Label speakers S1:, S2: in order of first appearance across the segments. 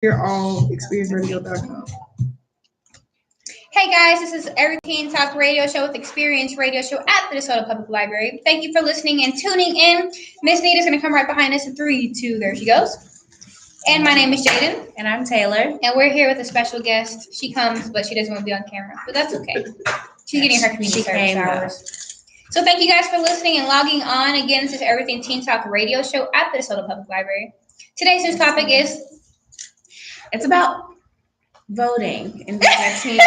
S1: You're all experience radio.com.
S2: Hey guys, this is Everything Talk Radio Show with Experience Radio Show at the DeSoto Public Library. Thank you for listening and tuning in. Miss Nita's going to come right behind us in 3, 2, there she goes. And my name is Jaden.
S3: And I'm Taylor.
S2: And we're here with a special guest. She comes, but she doesn't want to be on camera. But that's okay. She's getting her community service hours. So thank you guys for listening and logging on. Again, this is Everything Teen Talk Radio Show at the DeSoto Public Library. Today's news topic is...
S3: It's about voting and being a teen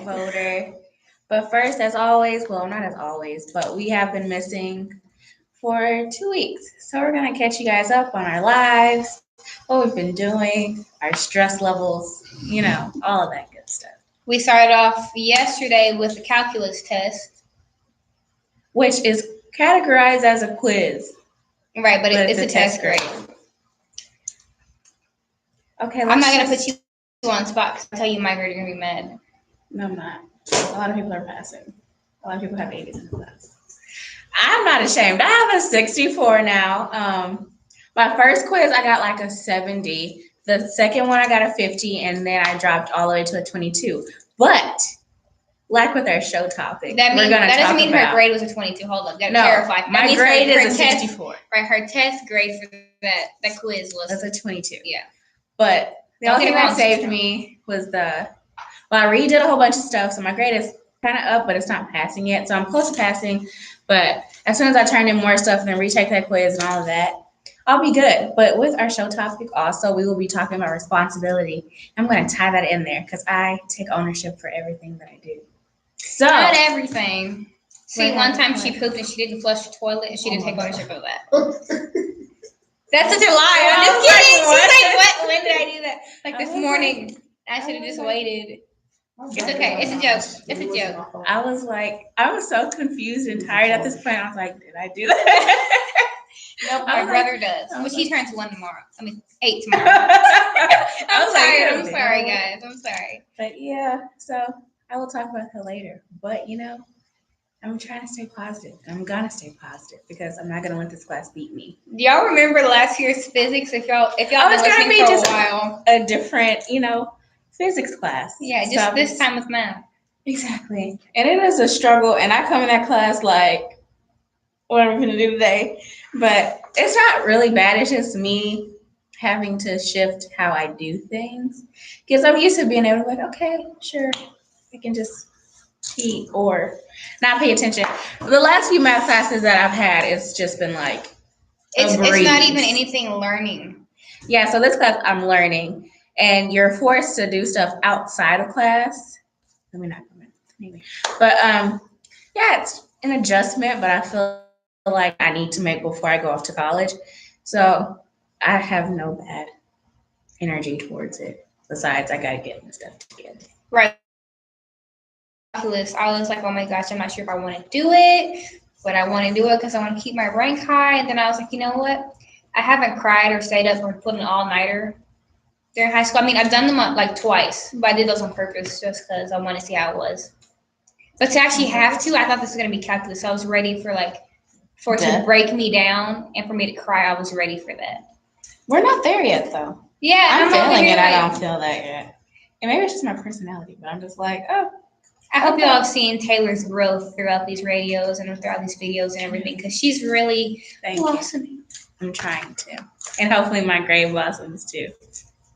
S3: voter. But first, as always, well, not as always, but we have been missing for 2 weeks. So we're going to catch you guys up on our lives, what we've been doing, our stress levels, all of that good stuff.
S2: We started off yesterday with the calculus test,
S3: which is categorized as a quiz.
S2: Right, but it's a test grade.
S3: Okay,
S2: I'm not going to put you on spot because I'll tell you my grade, you're going to be mad.
S3: No, I'm not. A lot of people are passing. A lot of people have 80s in the class. I'm not ashamed. I have a 64 now. My first quiz, I got like a 70. The second one, I got a 50, and then I dropped all the way to a 22. But, like with our show topic,
S2: that doesn't mean her grade was a 22. Hold on, gotta clarify.
S3: My grade is a 64.
S2: Right, her test grade for that quiz was
S3: a 22.
S2: Yeah.
S3: But the only thing that saved me was I redid a whole bunch of stuff, so my grade is kind of up, but it's not passing yet. So I'm close to passing, but as soon as I turn in more stuff and then retake that quiz and all of that, I'll be good. But with our show topic also, we will be talking about responsibility. I'm going to tie that in there because I take ownership for everything that I do. So
S2: not everything. See, one time she pooped and she didn't flush the toilet and she didn't take ownership of that. That's such a lie. I'm just kidding. She's like, what? When did I do that? Like this morning. I should have just waited. It's okay. It's a joke. It's a joke.
S3: I was so confused and tired at this point. I was like, did I do that?
S2: Nope, my brother does. But he turns 1 tomorrow. 8 tomorrow. I'm sorry, guys. I'm sorry.
S3: But yeah, so I will talk about that later. But I'm trying to stay positive. I'm gonna stay positive because I'm not gonna let this class beat me.
S2: Do y'all remember last year's physics? If y'all been listening for a while,
S3: a different, physics class.
S2: Yeah, just this time with math.
S3: Exactly, and it is a struggle. And I come in that class like, what am I gonna do today? But it's not really bad. It's just me having to shift how I do things because I'm used to being able to be like, okay, sure, I can just or not pay attention. The last few math classes that I've had, it's just been like
S2: it's not even anything learning.
S3: Yeah, so this class I'm learning, and you're forced to do stuff outside of class. Let me not come in anyway. But yeah, it's an adjustment, but I feel like I need to make before I go off to college. So I have no bad energy towards it. Besides, I gotta get my stuff together.
S2: Right. I was like, oh my gosh, I'm not sure if I want to do it, but I want to do it because I want to keep my rank high. And then I was like, you know what? I haven't cried or stayed up or put an all-nighter during high school. I mean, I've done them like twice, but I did those on purpose just because I want to see how it was. But to actually have to, I thought this was going to be calculus. So I was ready for it to break me down and for me to cry. I was ready for that.
S3: We're not there yet, though.
S2: Yeah,
S3: I'm feeling it. I don't feel that yet. And maybe it's just my personality, but I'm just like, oh.
S2: I hope y'all have seen Taylor's growth throughout these radios and throughout these videos and everything because she's really blossoming.
S3: I'm trying to. And hopefully my grade blossoms too.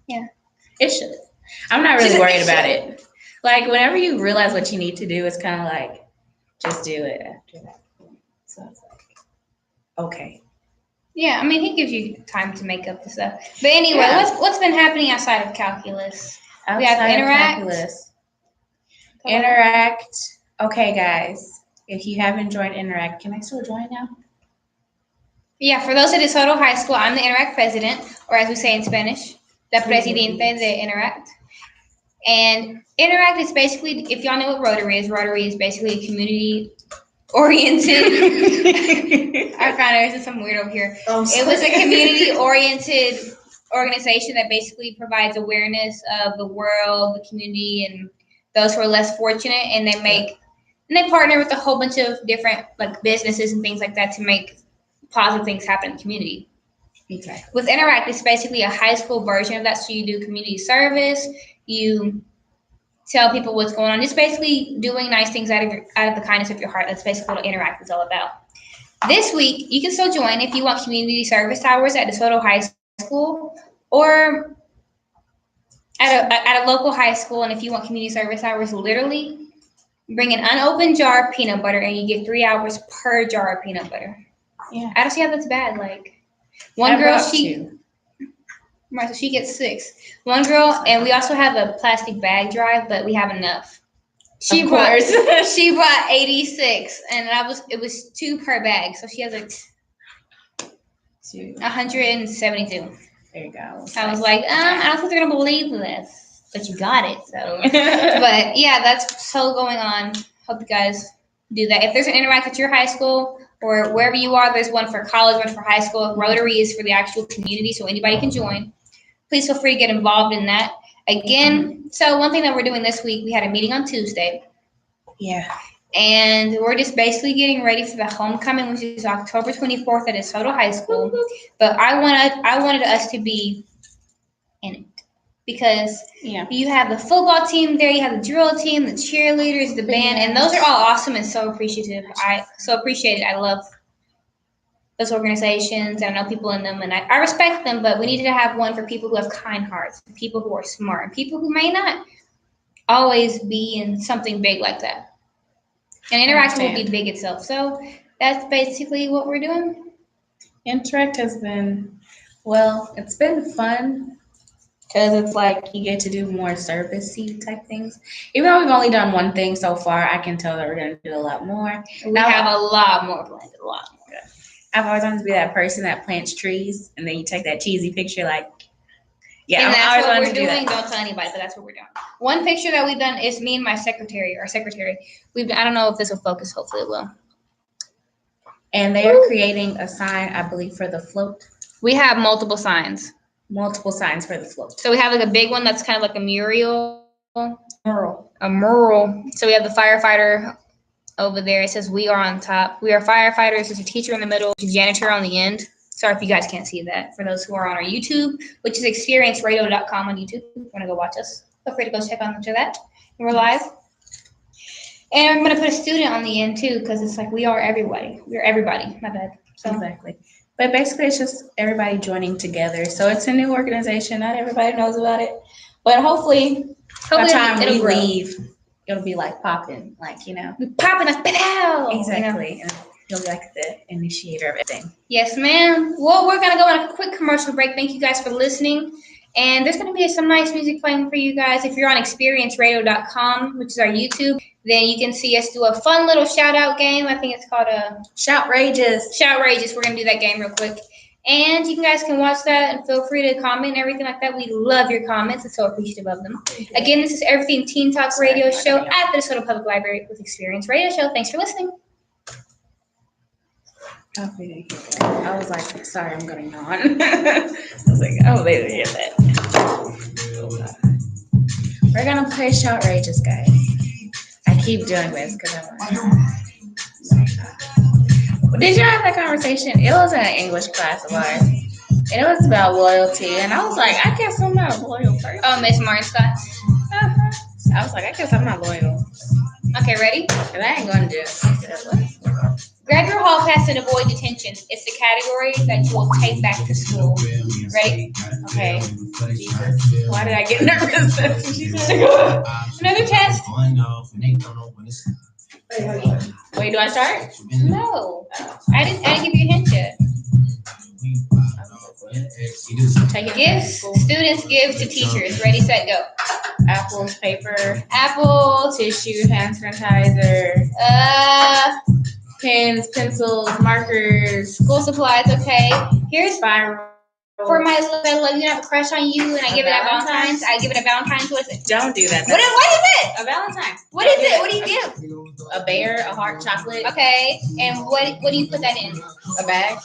S2: Yeah.
S3: It should. I'm not really worried about it. Like, whenever you realize what you need to do, it's kind of like, just do it after that. So it's like, okay.
S2: Yeah, I mean, he gives you time to make up the stuff. But anyway, what's been happening outside of calculus? We have Interact.
S3: Interact. Okay, guys. If you haven't joined Interact, can I still join now?
S2: Yeah, for those at DeSoto High School, I'm the Interact president, or as we say in Spanish, the presidente de Interact. And Interact is basically, if y'all know what Rotary is basically a community-oriented. I found it was some weird over here. It was a community-oriented organization that basically provides awareness of the world, the community, and those who are less fortunate, and they partner with a whole bunch of different businesses and things like that to make positive things happen in the community.
S3: Exactly.
S2: With Interact, it's basically a high school version of that. So you do community service, you tell people what's going on. It's basically doing nice things out of the kindness of your heart. That's basically what Interact is all about. This week, you can still join if you want community service hours at DeSoto High School or at a local high school. And if you want community service hours, literally bring an unopened jar of peanut butter and you get 3 hours per jar of peanut butter.
S3: Yeah.
S2: I don't see how that's bad. Like one girl, so she gets 6. One girl, and we also have a plastic bag drive, but we have enough. She brought 86, and it was 2 per bag, so she has like 172.
S3: There you go.
S2: I was like, I don't think they're gonna believe this, but you got it. So, but yeah, that's so going on. Hope you guys do that. If there's an Interact at your high school or wherever you are, there's one for college, one for high school. Rotary is for the actual community, so anybody can join. Please feel free to get involved in that. Again, so one thing that we're doing this week, we had a meeting on Tuesday.
S3: Yeah.
S2: And we're just basically getting ready for the homecoming, which is October 24th at DeSoto High School. But I wanted us to be in it because you have the football team there, you have the drill team, the cheerleaders, the band, and those are all awesome and so appreciative. I so appreciate it. I love those organizations. I know people in them, and I respect them, but we needed to have one for people who have kind hearts, people who are smart, and people who may not always be in something big like that. And Interact will be big itself. So that's basically what we're doing.
S3: Interact has been, it's been fun because it's like you get to do more servicey type things. Even though we've only done one thing so far, I can tell that we're going to do a lot more.
S2: We have a lot more planned, a lot more.
S3: I've always wanted to be that person that plants trees, and then you take that cheesy picture, like,
S2: and that's what we're doing. Don't tell anybody, but that's what we're doing. One picture that we've done is me and my secretary. I don't know if this will focus. Hopefully it will.
S3: And they are creating a sign, I believe, for the float.
S2: We have multiple signs.
S3: Multiple signs for the float.
S2: So we have like a big one that's kind of like a mural.
S3: A
S2: mural. So we have the firefighter over there. It says "We are" on top. We are firefighters. There's a teacher in the middle, a janitor on the end. Sorry if you guys can't see that. For those who are on our YouTube, which is experienceradio.com on YouTube, if you want to go watch us, feel free to go check on to that. We're live. And I'm going to put a student on the end too, because it's like we are everybody. We're everybody. My bad. So.
S3: Exactly. But basically, it's just everybody joining together. So it's a new organization. Not everybody knows about it. But hopefully by the time we leave, it'll be like popping, like,
S2: We popping like pow.
S3: Exactly. And you'll be like the initiator of everything.
S2: Yes, ma'am. Well, we're going to go on a quick commercial break. Thank you guys for listening. And there's going to be some nice music playing for you guys. If you're on experienceradio.com, which is our YouTube, then you can see us do a fun little shout-out game. I think it's called a
S3: Shoutrageous.
S2: Shoutrageous. We're going to do that game real quick. And you guys can watch that and feel free to comment and everything like that. We love your comments and so appreciative of them. Again, this is Everything Teen Talk Radio Show at the DeSoto Public Library with Experience Radio Show. Thanks for listening.
S3: I was like, sorry, I'm going on. I was like, oh, they didn't hear that. We're going to play Shoutrageous, guys. I keep doing this because Did you have that conversation? It was in an English class of ours. And it was about loyalty. And I was like, I guess I'm not a loyal person.
S2: Oh, Miss Martin's class.
S3: I was like, I guess I'm not loyal.
S2: Okay, ready?
S3: Because I ain't going to do it.
S2: Grab your hall pass and avoid detention. It's the category that you will take back to school. Ready?
S3: Okay. Jesus. Why did I get nervous?
S2: Another test.
S3: Wait, do I start?
S2: No. I didn't give you a hint yet.
S3: Take it.
S2: Gifts students give to teachers. Ready, set, go.
S3: Apples, paper.
S2: Apples.
S3: Tissue, hand sanitizer. Pens, pencils, markers.
S2: School supplies, okay. Here's
S3: spiral.
S2: For my love, I love you, I have a crush on you, and I give it a Valentine's. I give it a Valentine's. What is it?
S3: Don't do that.
S2: What is it?
S3: A Valentine.
S2: What is it? What do you give?
S3: A bear, a heart, chocolate.
S2: Okay. And what do you put that in?
S3: A bag.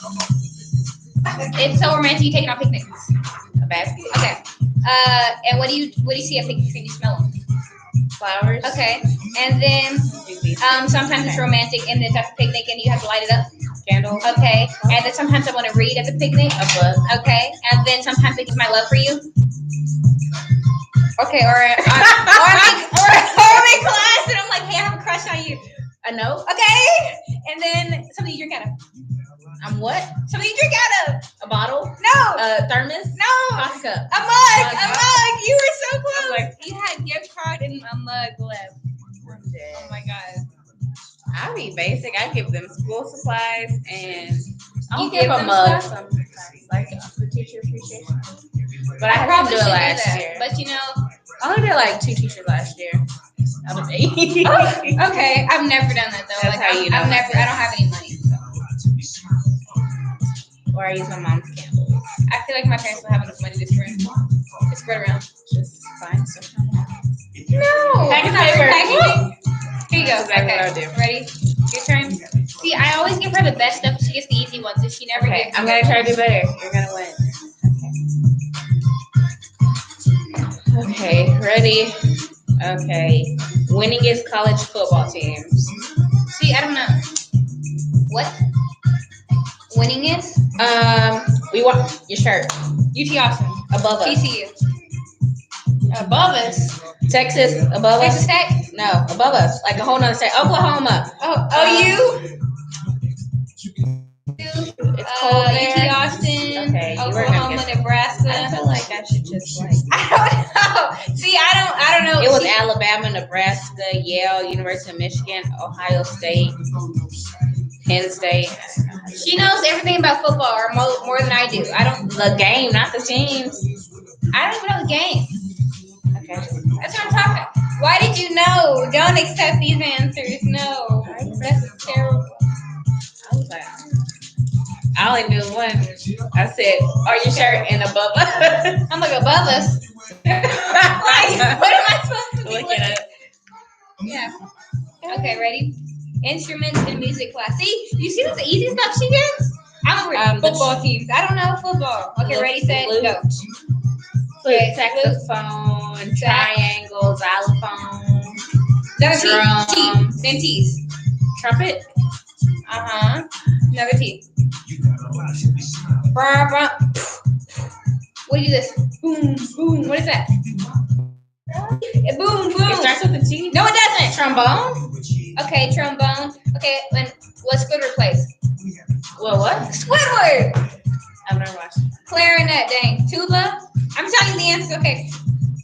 S2: It's so romantic. You take it on picnics.
S3: A basket.
S2: Okay. And what do you see at picnics when you smell them?
S3: Flowers.
S2: Okay. And then sometimes it's romantic and it's at a picnic and you have to light it up.
S3: candle,
S2: Okay. And then sometimes I want to read at the picnic.
S3: a book.
S2: Okay. And then sometimes I give my love for you. Okay. Or I'm in class and I'm like, hey, I have a crush on you.
S3: A note.
S2: Okay. And then something you drink out of.
S3: I'm what?
S2: Something you drink out of.
S3: A bottle?
S2: No.
S3: A thermos?
S2: No.
S3: Coffee cup.
S2: A mug. A mug. You were so
S3: I
S2: close.
S3: was like,
S2: You had gift card and a mug left. Oh my god.
S3: I'll be basic. I give them school supplies and I'll
S2: You
S3: give
S2: give
S3: a
S2: them
S3: mug
S2: stuff?
S3: sometimes, like for teacher appreciation. But I
S2: I
S3: had to
S2: probably
S3: do
S2: should
S3: it
S2: do
S3: last
S2: that.
S3: year.
S2: But you know,
S3: I only did like 2 teachers last year out of 8.
S2: okay, I've never done that though.
S3: That's
S2: Like
S3: how you know.
S2: I don't have any money. So.
S3: Or I use my mom's candles.
S2: I feel like my parents don't have enough money to spread around.
S3: Just find some.
S2: No.
S3: Package
S2: Not
S3: paper.
S2: packaging. Here you go.
S3: That's exactly
S2: Okay.
S3: what I do.
S2: Ready? Your turn. See, I always give her the best stuff. She gets the easy ones, and she never
S3: Okay,
S2: gets.
S3: I'm gonna try to do better. You're gonna win. Okay, ready? Okay. Winningest college football teams.
S2: See, I don't know. What? Winning is
S3: We want your shirt
S2: UT Austin,
S3: above us.
S2: TCU. Above us.
S3: Texas above
S2: Texas
S3: us.
S2: Tech.
S3: No, above us. Like a whole nother state. Oklahoma.
S2: OU.
S3: It's cold there.
S2: UT Austin.
S3: Okay, you were gonna
S2: Oklahoma,
S3: get- I
S2: Nebraska.
S3: feel like I should just like.
S2: I don't know. See, I don't know.
S3: It was
S2: See,
S3: Alabama, Nebraska, Yale, University of Michigan, Ohio State, Penn State.
S2: she knows everything about football, or more than I do. I don't.
S3: The game, not the teams.
S2: I don't even know the game.
S3: Okay.
S2: That's what I'm talking. Why did you know? Don't accept these answers. No, that's terrible.
S3: I was like, I only knew one. I said, "Are you sure?" And above us.
S2: I'm like above us. Like, what am I supposed to be
S3: Looking
S2: looking?
S3: at.
S2: Yeah. Okay, ready? Instruments and music class. See, you see the easy stuff she gets? I'm with
S3: The
S2: football teams. I don't know football. Okay,
S3: Flute.
S2: ready, set,
S3: Flute.
S2: go.
S3: Okay, saxophone, triangle, xylophone,
S2: Another T.
S3: Drum.
S2: T. Then T's.
S3: trumpet.
S2: Another T. Brr, brr. What do you do this? Boom, boom. What is that? Boom, boom.
S3: It starts with a T.
S2: No, it doesn't.
S3: Trombone.
S2: Okay, trombone. Okay, and what's Squidward plays?
S3: Well, what?
S2: Squidward.
S3: I've never watched.
S2: Clarinet, dang. Tuba. I'm telling you the answer. Okay.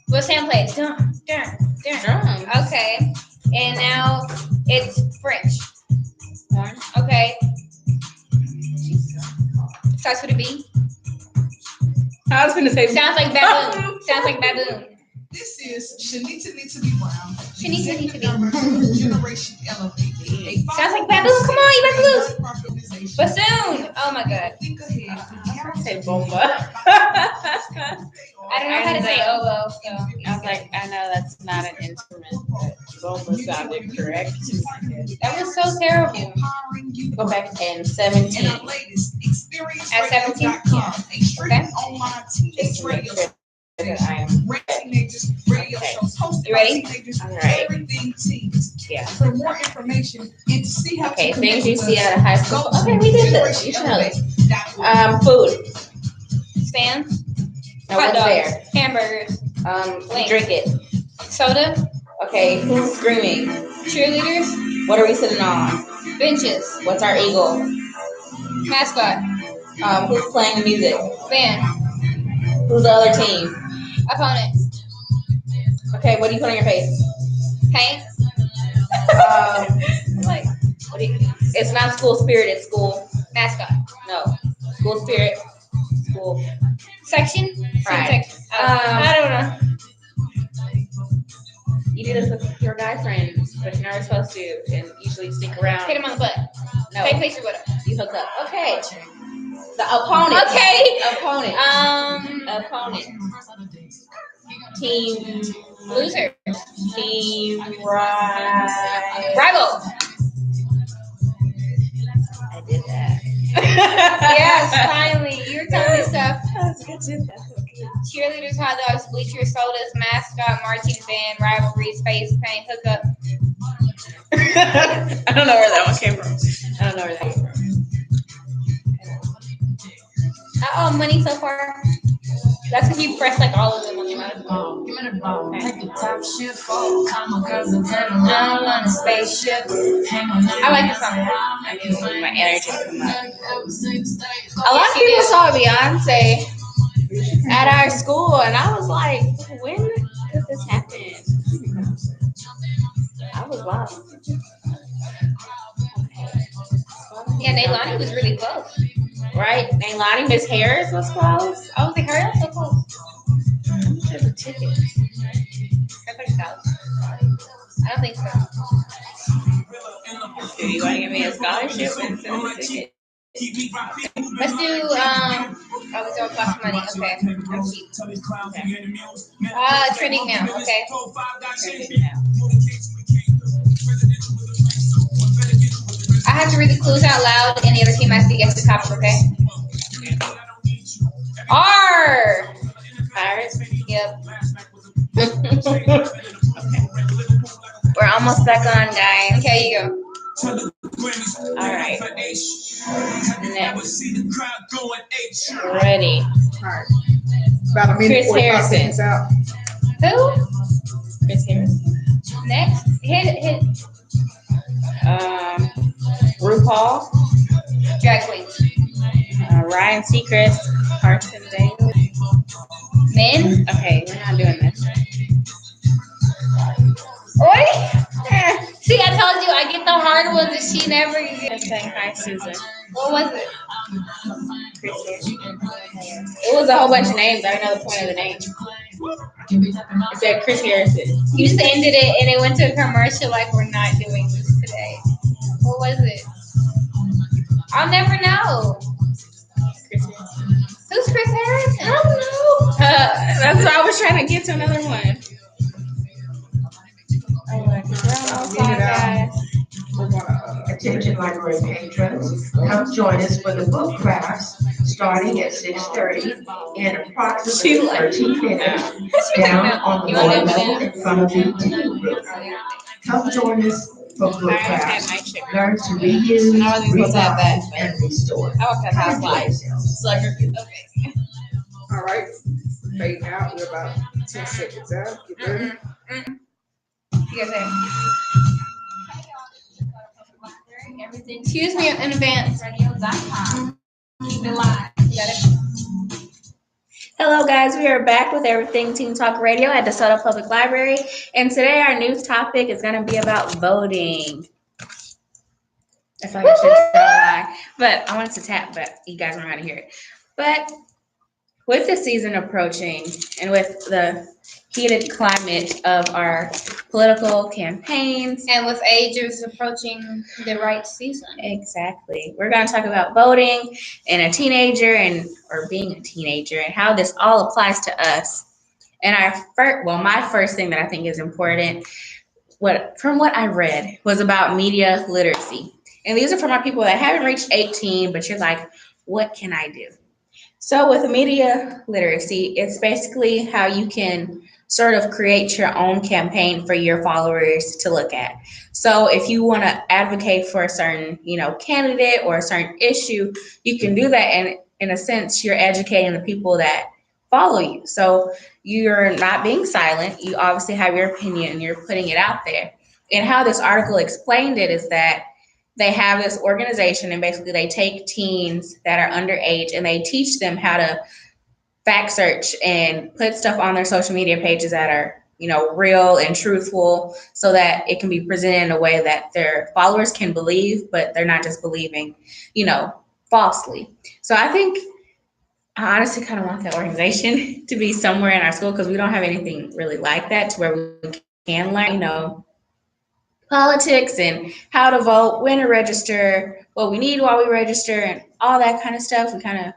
S2: What Sam plays? Dun, dun, dun.
S3: Drum.
S2: Okay. And now it's French.
S3: Horn.
S2: Okay. Starts with a B.
S3: I was gonna say.
S2: Sounds like baboon. Sounds like baboon.
S4: This is Shanita Nita Brown.
S2: Shanita Nita B.
S4: Generation Elevate.
S2: Sounds like baboon. Come on, you better lose. Bassoon. Oh my god.
S4: Think ahead.
S3: I say bomba.
S2: I don't know how to say oboe. So
S3: I was like, I know that's not an instrument, but bomba sounded correct.
S2: that was so terrible.
S3: Go back and 17.
S4: And our latest experience.
S2: At 17?
S4: A streaming
S2: Okay.
S4: online
S3: Just
S4: teenage
S3: to make
S4: radio
S3: sure that I am.
S4: teenagers radio
S3: Okay.
S4: shows hosted
S2: You ready?
S4: by teenagers.
S3: All right.
S4: Everything teens.
S3: Yeah.
S4: For more information and to see how
S3: Okay,
S4: to
S3: things
S4: connect
S3: you
S4: with
S3: see
S4: us,
S3: out of high school.
S4: go to
S3: Okay, we did this. You should know this.
S4: GenerationElevate.org.
S3: Food.
S2: Stands.
S3: No,
S2: Hot
S3: what's
S2: dogs.
S3: there?
S2: Hamburgers. Wings.
S3: Drink it.
S2: Soda.
S3: Okay, who's screaming?
S2: Cheerleaders.
S3: What are we sitting on?
S2: Benches.
S3: What's our eagle?
S2: Mascot.
S3: Who's playing the music?
S2: Band.
S3: Who's the other team?
S2: Opponent.
S3: Okay, what do you put on your face?
S2: Paint.
S3: Like, what do you, it's not school spirit, it's school.
S2: Mascot.
S3: No. School spirit. School.
S2: Section.
S3: Right.
S2: Section. I don't know.
S3: You do this with your guy friends, but you're not supposed to, and usually stick around.
S2: Hit him on the butt.
S3: No,
S2: Take picture with him.
S3: you hook up. Okay. The opponent.
S2: Okay.
S3: Opponent. Opponent. Team.
S2: Loser.
S3: Team. Right.
S2: Rival.
S3: I did that.
S2: Yes, finally. You were telling me stuff.
S3: That's good too.
S2: Cheerleaders, hot dogs, bleachers, sodas, mascot, marching band, rivalries, face paint, hookup.
S3: I don't know where that one came from. I don't know where that came from.
S2: Money so far. That's if you press like all of them on your mouth.
S5: Give me the ball, take the top shift. Call my girls and tell them
S2: I'm on a spaceship. I like this song.
S3: I need my energy to come up. A
S5: up.
S3: lot of people saw Beyonce at our school, and I was like, when did this happen? I was lost.
S2: Yeah, Neilani was really close.
S3: Right? Nailani, Miss Harris was close.
S2: I was like, hurry up, so close.
S3: There's a ticket.
S2: I don't think so.
S3: Do you want to give me a scholarship and send me a ticket?
S2: Let's do oh, we don't cost money. Okay. I'm cheap. Trending now. Okay. I have to read the clues out loud, and the other team has to guess the topic. Okay. R.
S3: Paris?
S2: Yep.
S3: We're almost back on, guys.
S2: Okay, you go.
S3: All right. Next. Ready.
S1: Alright. About a minute
S3: Chris
S1: 45
S3: Harrison.
S1: seconds out.
S2: Who?
S3: Chris Harris.
S2: Next. Hit.
S3: RuPaul.
S2: Drag queens.
S3: Ryan Seacrest. Carson Daly.
S2: Men.
S3: Okay, we're not doing this.
S2: What? See, I told you I get the hard ones and she never gets.
S3: Okay, hi, Susan.
S2: What was it?
S3: Chris Harrison. It was a whole bunch of names. I didn't know the point of the name. It said Chris Harrison.
S2: You just ended it and it went to a commercial like we're not doing this today. What was it? I'll never know.
S3: Chris Harrison.
S2: Who's Chris Harris?
S3: I don't know. That's why I was trying to get to another one.
S1: We're gonna,
S5: Attention library patrons, come join us for the book crafts starting at 6:30 in approximately 13 minutes down on the lower level in front of the tea room. Come join us for book
S3: I almost had
S5: crafts.
S3: my chicken.
S5: Learn to reuse,
S3: I wasn't supposed to have that,
S5: revive, and restore.
S3: I walked that house live. Sucker. Okay.
S1: alright. Fading out. We're about 10 seconds out. Get ready.
S2: You guys say. Excuse me in advance.
S4: Radio.com. Keep it live.
S2: You got it?
S3: Hello, guys. We are back with Everything Teen Talk Radio at DeSoto Public Library. And today our news topic is going to be about voting. I feel like I should tell a lie. But I wanted to tap, but you guys aren't going to hear it. But with the season approaching and with the heated climate of our political campaigns,
S2: And with ages approaching the right season.
S3: exactly, we're going to talk about voting and a teenager or being a teenager and how this all applies to us. And my first thing that I think is important, from what I read, was about media literacy. And these are for my people that haven't reached 18, but you're like, what can I do? So with media literacy, it's basically how you can sort of create your own campaign for your followers to look at. So if you want to advocate for a certain, candidate or a certain issue, you can do that. And in a sense, you're educating the people that follow you. So you're not being silent. You obviously have your opinion and you're putting it out there. And how this article explained it is that they have this organization and basically they take teens that are underage and they teach them how to fact search and put stuff on their social media pages that are, real and truthful so that it can be presented in a way that their followers can believe, but they're not just believing, falsely. So I honestly kind of want that organization to be somewhere in our school because we don't have anything really like that to where we can learn, politics and how to vote, when to register, what we need while we register, and all that kind of stuff. We kind of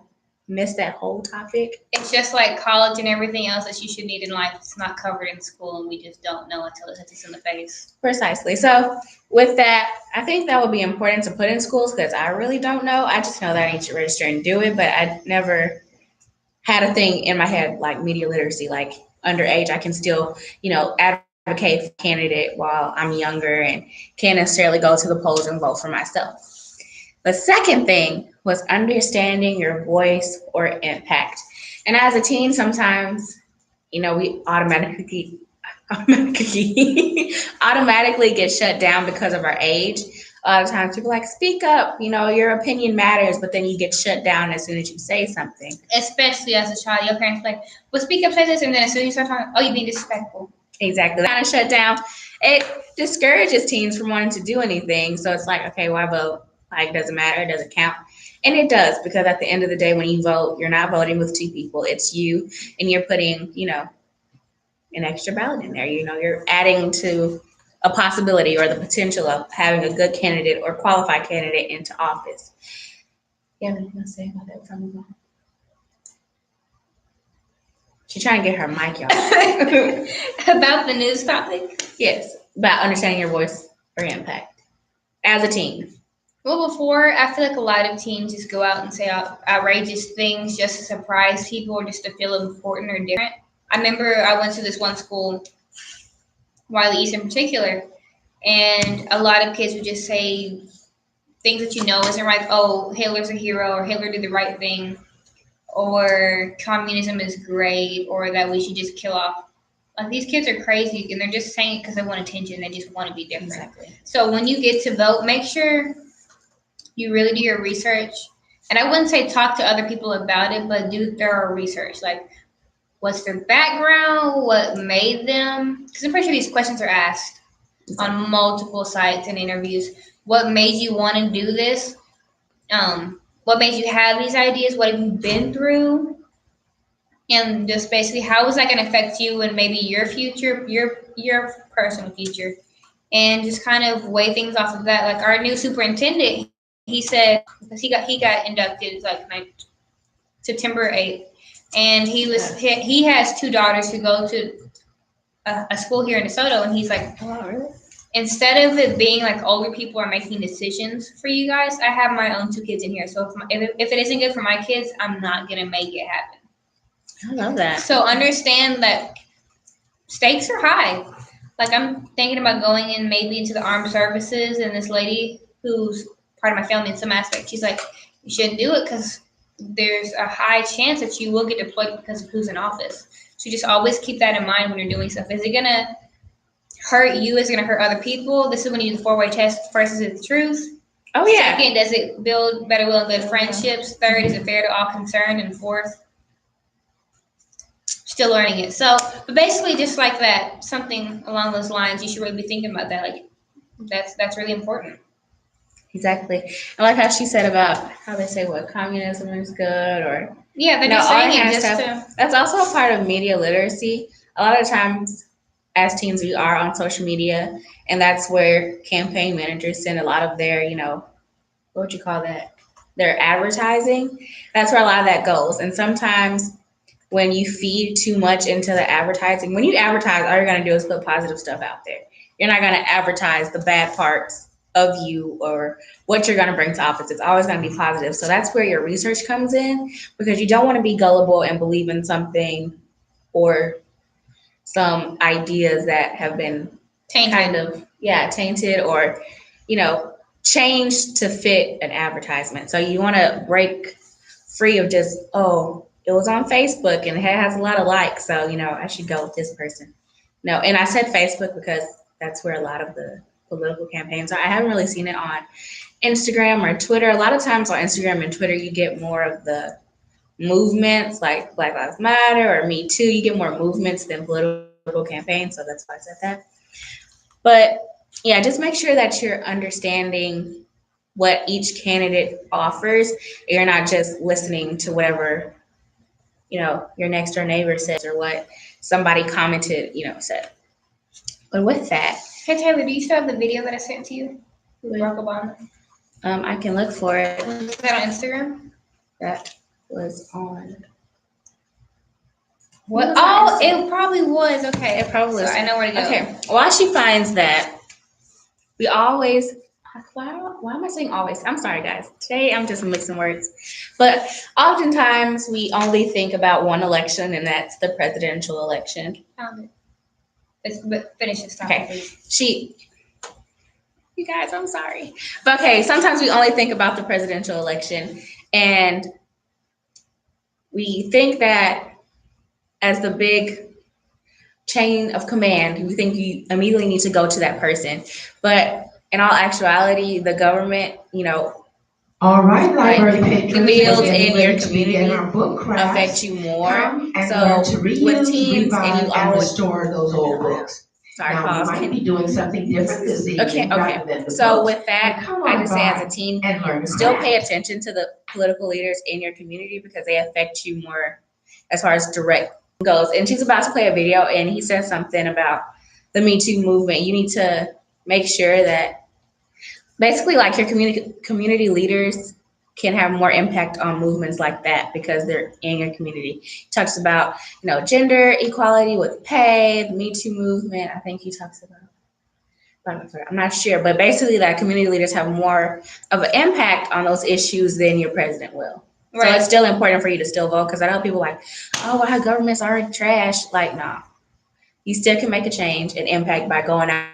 S3: missed that whole topic.
S2: It's just like college and everything else that you should need in life. It's not covered in school and we just don't know until it hits us in the face.
S3: Precisely. So with that, I think that would be important to put in schools because I really don't know. I just know that I need to register and do it, but I never had a thing in my head like media literacy, like underage. I can still, advocate for a candidate while I'm younger and can't necessarily go to the polls and vote for myself. The second thing was understanding your voice or impact. And as a teen, sometimes, we automatically get shut down because of our age. A lot of times people are like, speak up, your opinion matters, but then you get shut down as soon as you say something.
S2: Especially as a child, your parents are like, well, speak up, say this, and then as soon as you start talking, oh, you're being disrespectful.
S3: Exactly. Kind of shut down. It discourages teens from wanting to do anything. So it's like, okay, why vote? Like, doesn't matter, it doesn't count. And it does, because at the end of the day, when you vote, you're not voting with two people. It's you, and you're putting, an extra ballot in there. You're adding to a possibility or the potential of having a good candidate or qualified candidate into office. You have anything to say about that before I move on? She's trying to get her mic, y'all.
S2: About the news topic?
S3: Yes, about understanding your voice or impact as a teen.
S2: Well, before, I feel like a lot of teens just go out and say outrageous things just to surprise people or just to feel important or different. I remember I went to this one school, Wiley East in particular, and a lot of kids would just say things that isn't right. Oh, Hitler's a hero, or Hitler did the right thing, or communism is great, or that we should just kill off. Like, these kids are crazy, and they're just saying it because they want attention. They just want to be different.
S3: Exactly.
S2: So when you get to vote, make sure you really do your research. And I wouldn't say talk to other people about it, but do thorough research. Like, what's their background? What made them? Because I'm pretty sure these questions are asked on multiple sites and interviews. What made you want to do this? What made you have these ideas? What have you been through? And just basically, how is that going to affect you and maybe your future, your personal future? And just kind of weigh things off of that. Like, our new superintendent, he said, because he got inducted like September 8th, and he has two daughters who go to a school here in DeSoto, and he's like,
S3: Oh, really?
S2: instead of it being like older people are making decisions for you guys, I have my own two kids in here. So if it isn't good for my kids, I'm not gonna make it happen.
S3: I love that.
S2: So understand that stakes are high. Like, I'm thinking about going in maybe into the armed services, and this lady who's part of my family in some aspect, she's like, you shouldn't do it because there's a high chance that you will get deployed because of who's in office. So just always keep that in mind when you're doing stuff. Is it gonna hurt you? Is it gonna hurt other people? This is when you do the 4-way test. First, is it the truth?
S3: Oh, yeah.
S2: Second, does it build better will and good friendships? Third, is it fair to all concerned? And fourth, still learning it. So, but basically, just like that, something along those lines, you should really be thinking about that. Like, that's really important.
S3: Exactly. I like how she said about how they say what communism is good, or
S2: Yeah, they're
S3: No,
S2: just
S3: all
S2: saying
S3: that
S2: it just
S3: stuff.
S2: to.
S3: that's also a part of media literacy. A lot of times, as teens, we are on social media, and that's where campaign managers send a lot of their, what would you call that? Their advertising. That's where a lot of that goes. And sometimes when you feed too much into the advertising, when you advertise, all you're going to do is put positive stuff out there. You're not going to advertise the bad parts of you or what you're going to bring to office. It's always going to be positive. So that's where your research comes in, because you don't want to be gullible and believe in something or some ideas that have been
S2: Tainted.
S3: kind of tainted or changed to fit an advertisement. So you want to break free of just, oh, it was on Facebook and it has a lot of likes, so I should go with this person. No, and I said Facebook because that's where a lot of the political campaigns are. I haven't really seen it on Instagram or Twitter. A lot of times on Instagram and Twitter, you get more of the movements like Black Lives Matter or Me Too. You get more movements than political campaigns, so that's why I said that. But yeah, just make sure that you're understanding what each candidate offers. You're not just listening to whatever your next door neighbor says or what somebody commented, said. But with that,
S2: Hey Taylor, do you still have the video that I sent to you with Barack Obama?
S3: I can look for it.
S2: Was that on Instagram?
S3: That was on.
S2: What? Oh, it probably was. Okay,
S3: It probably was.
S2: So I know where to go.
S3: Okay. While she finds that, we always. Why am I saying always? I'm sorry, guys. Today I'm just mixing words. But oftentimes we only think about one election, and that's the presidential election.
S2: Found it. But finish this topic,
S3: Okay.
S2: please.
S3: You guys, I'm sorry. But okay, sometimes we only think about the presidential election and we think that as the big chain of command, we think you immediately need to go to that person. But in all actuality, the government,
S5: All right, library
S3: Like,
S5: patrons,
S3: the meals
S5: we're getting
S3: in your
S5: ready to begin
S3: community
S5: our book crafts.
S3: affect you more.
S5: Come and
S3: So
S5: learn to
S3: with
S5: reuse,
S3: teens,
S5: revive,
S3: and you
S5: and
S3: always
S5: restore those old books.
S3: sorry,
S5: Now, we
S3: pause.
S5: might be doing something different this evening rather than the
S3: So
S5: books.
S3: with that,
S5: Come
S3: I
S5: on
S3: just say as
S5: by
S3: a teen,
S5: and learn
S3: still pay
S5: crafts.
S3: attention to the political leaders in your community because they affect you more as far as direct goes. And she's about to play a video and he says something about the Me Too movement. You need to make sure that basically like your community leaders can have more impact on movements like that because they're in your community. He talks about, gender equality with pay, the Me Too movement. I think he talks about, I'm not sure, but basically that community leaders have more of an impact on those issues than your president will. So it's still important for you to still vote because I know people like, oh, our government's already trash. Like, no, you still can make a change and impact by going out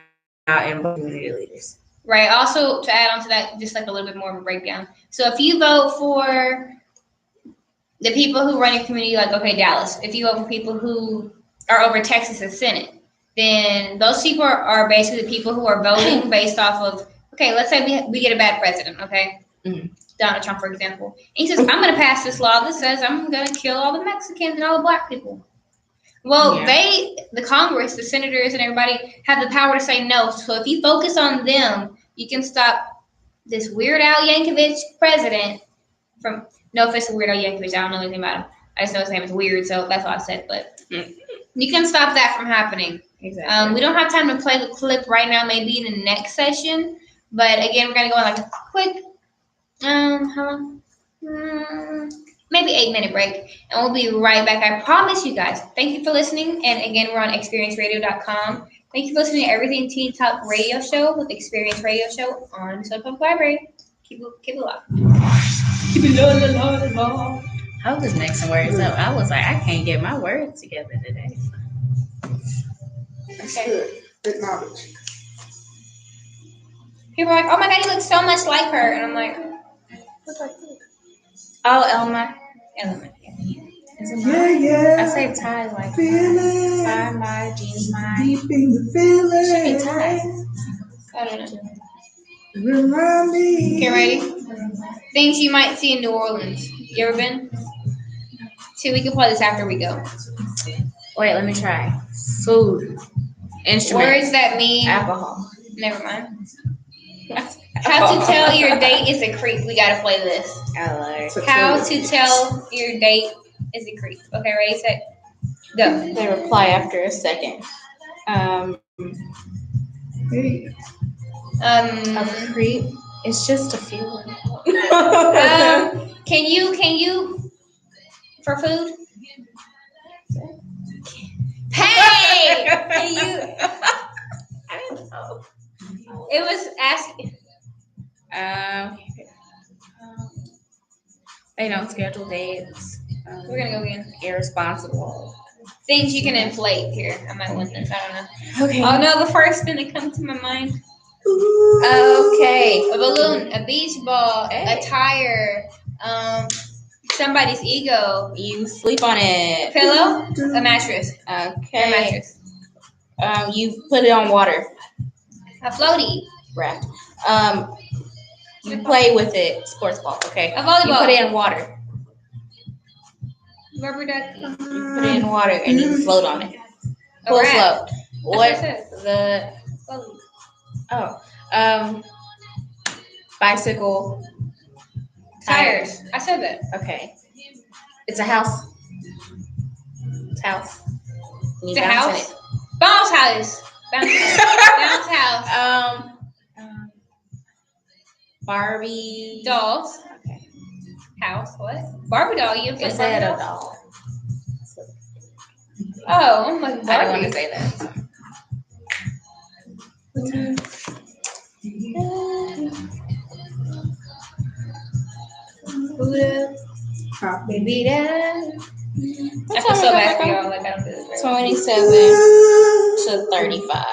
S3: and voting community leaders.
S2: Right. Also, to add on to that, just like a little bit more of a breakdown. So if you vote for the people who run your community, like, okay, Dallas, if you vote for people who are over Texas' Senate, then those people are basically the people who are voting based off of, okay, let's say we get a bad president, okay?
S3: Mm-hmm.
S2: Donald Trump, for example. And he says, I'm going to pass this law that says I'm going to kill all the Mexicans and all the black people. Well, the Congress, the senators and everybody have the power to say no. So if you focus on them, you can stop this Weird Al Yankovic president from, no offense to Weird Al Yankovic, I don't know anything about him. I just know his name is weird, so that's all I said. But you can stop that from happening.
S3: Exactly.
S2: We don't have time to play the clip right now, maybe in the next session. But again, we're going to go on like a quick, how long? Maybe 8-minute break, and we'll be right back. I promise you guys. Thank you for listening. And again, we're on experienceradio.com. Thank you for listening to Everything Teen Talk Radio Show with Experience Radio Show on Southern Public Library. Keep it low. Keep it low.
S3: I was just mixing words up. I was like, I can't get my words together today.
S1: That's good. Good knowledge.
S2: People are like, oh my God, you look so much like her. And I'm like, look like who? Oh, Elma. Is it mine?
S1: Yeah.
S2: I say Ty like
S1: Feeling.
S2: Ty, my, Jeannie, my.
S1: Deep in the feeling.
S2: Should be Ty. I don't know.
S1: Remind me.
S2: Okay, ready? Things you might see in New Orleans. You ever been? See, we can play this after we go.
S3: Wait, let me try. Food. Instrument.
S2: Words that mean.
S3: Alcohol.
S2: Never mind. How to tell your date is a creep. We gotta play this.
S3: I like.
S2: How to tell your date is a creep. Okay, ready, set, go.
S3: They reply after a second. A creep. It's just a feeling.
S2: Can you for food? Hey, can you?
S3: I don't know.
S2: It was asking.
S3: They don't schedule dates.
S2: We're gonna go again.
S3: Irresponsible.
S2: Things you can inflate here. I might win this. I don't know.
S3: Okay.
S2: Oh no, the first thing that comes to my mind.
S3: Okay.
S2: A balloon, a beach ball,
S3: Hey.
S2: a tire, somebody's ego,
S3: You sleep on
S2: a
S3: it.
S2: pillow, a mattress, a
S3: Okay.
S2: mattress,
S3: You put it on water.
S2: a floaty,
S3: Wrapped. You play with it. Sports ball. Okay.
S2: a
S3: You put
S2: volleyball,
S3: it in water.
S2: rubber duck,
S3: You put it in water and you float on it.
S2: a
S3: Full
S2: rat.
S3: float.
S2: what
S3: What
S2: I said.
S3: the
S2: Floaty.
S3: bicycle
S2: Tires. I said that.
S3: Okay. It's a house. It's a house. You
S2: It's a
S3: bounce in
S2: house. Bounce house. Bounce house. Bounce house.
S3: Barbie
S2: Dolls.
S3: Okay.
S2: House. What? Barbie doll. You
S3: It's
S2: Barbie
S3: a
S2: doll?
S3: doll.
S2: Oh, I'm like
S3: I don't want
S2: Barbie.
S3: to say that.
S2: Baby, that. I
S3: What
S2: feel
S3: time
S2: so
S3: is
S2: bad
S3: it,
S2: for
S3: Rebecca?
S2: y'all. Like I don't do this.
S3: 27 to 35.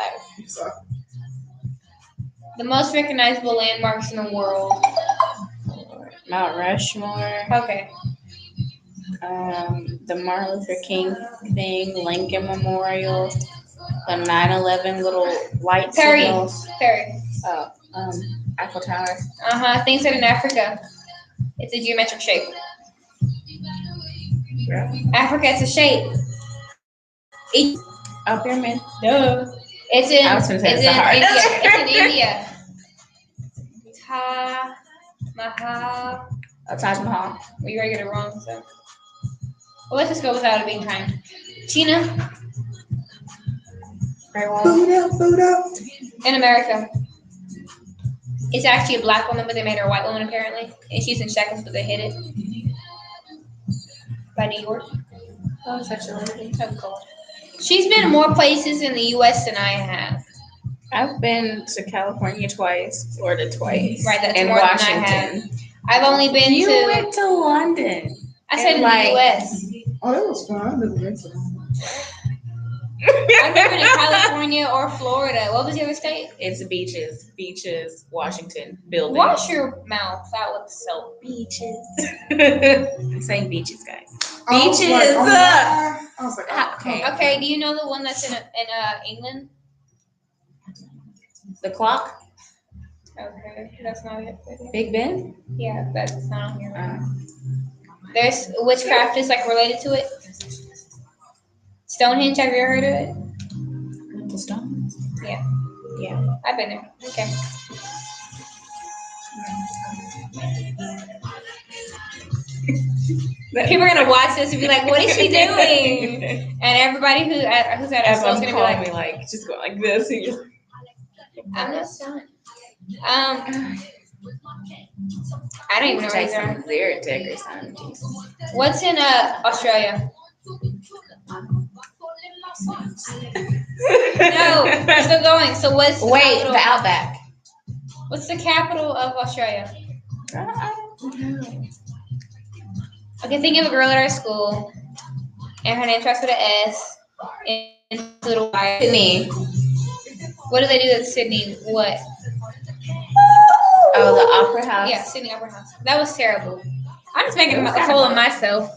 S2: The most recognizable landmarks in the world.
S3: Mount Rushmore,
S2: Okay.
S3: the Martin Luther King thing, Lincoln Memorial, the 9/11 little light
S2: Perry.
S3: signals.
S2: Perry.
S3: Eiffel Tower.
S2: Things that in Africa. It's a geometric shape.
S3: Yeah.
S2: Africa, it's a shape.
S3: Pyramid.
S2: Duh. It's in.
S3: I was gonna say
S2: It's
S3: it's a
S2: in
S3: heart.
S2: India. It's in India. Mahal.
S3: Taj Mahal.
S2: Well, you already get it wrong, so. Well, let's just go without it being timed. China.
S3: Great Wall.
S1: Food up.
S2: In America. It's actually a black woman, but they made her a white woman apparently. And she's in shackles, but they hid it. By New York.
S3: Oh, sexual liberty.
S2: So cool. She's been more places in the U.S. than I have.
S3: I've been to California twice, Florida twice.
S2: Right, that's
S3: and
S2: more
S3: Washington.
S2: than I have. I've only been
S3: You
S2: to.
S3: went to London.
S2: I said in
S3: like-
S2: the U.S.
S1: Oh, that was fun. I never been to that.
S2: I've never been to California or Florida. What was the other state?
S3: It's beaches, Washington, buildings.
S2: Wash your mouth. That looks so.
S3: Beaches. I'm saying beaches, guys.
S1: I was
S3: Beaches.
S1: like, oh, I was like, oh,
S3: Okay.
S2: Okay, do you know the one that's in England?
S3: The clock.
S2: Okay, that's not it.
S3: Big Ben.
S2: Yeah, that's not on here.
S3: Uh,
S2: There's witchcraft is like related to it. Stonehenge, have you ever heard of it?
S3: the stone.
S2: Yeah.
S3: Yeah.
S2: I've been there. Okay. People are gonna watch this and be like, "What is she doing?" And everybody who's at our
S3: As
S2: school is
S3: I'm
S2: gonna be
S3: calling
S2: like,
S3: me, like, just go like this. And just,
S2: "I'm not done." I don't even know where these are.
S3: Jason Zeritek or something. Jesus.
S2: What's in Australia? No, we're still going. So what's the
S3: Wait,
S2: capital?
S3: the Outback.
S2: What's the capital of Australia? Okay, think of a girl at our school, and her name starts with an S, and little Y.
S3: Sydney.
S2: What do they do at Sydney? What?
S3: Oh, the Opera House.
S2: Yeah, Sydney Opera House. That was terrible. I'm just making a fool of myself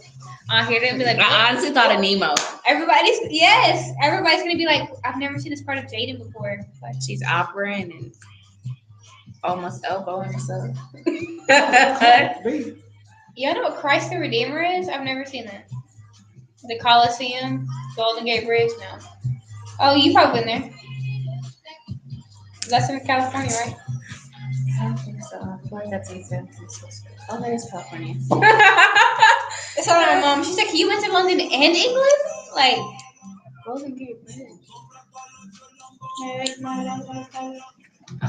S2: on here. They're gonna be like,
S3: I honestly thought of Nemo.
S2: everybody's gonna be like, I've never seen this part of Jaden before. Like,
S3: She's operaing and almost elbowing herself.
S2: y'all know what Christ the Redeemer is? I've never seen that. The Coliseum, Golden Gate Bridge. No. Oh, you probably been there. That's in California, right?
S3: I don't think so. I feel like that's in San Francisco. Oh, that is California.
S2: That's all my mom. She's like, you went to London and England? Like,
S3: Golden Gate Bridge.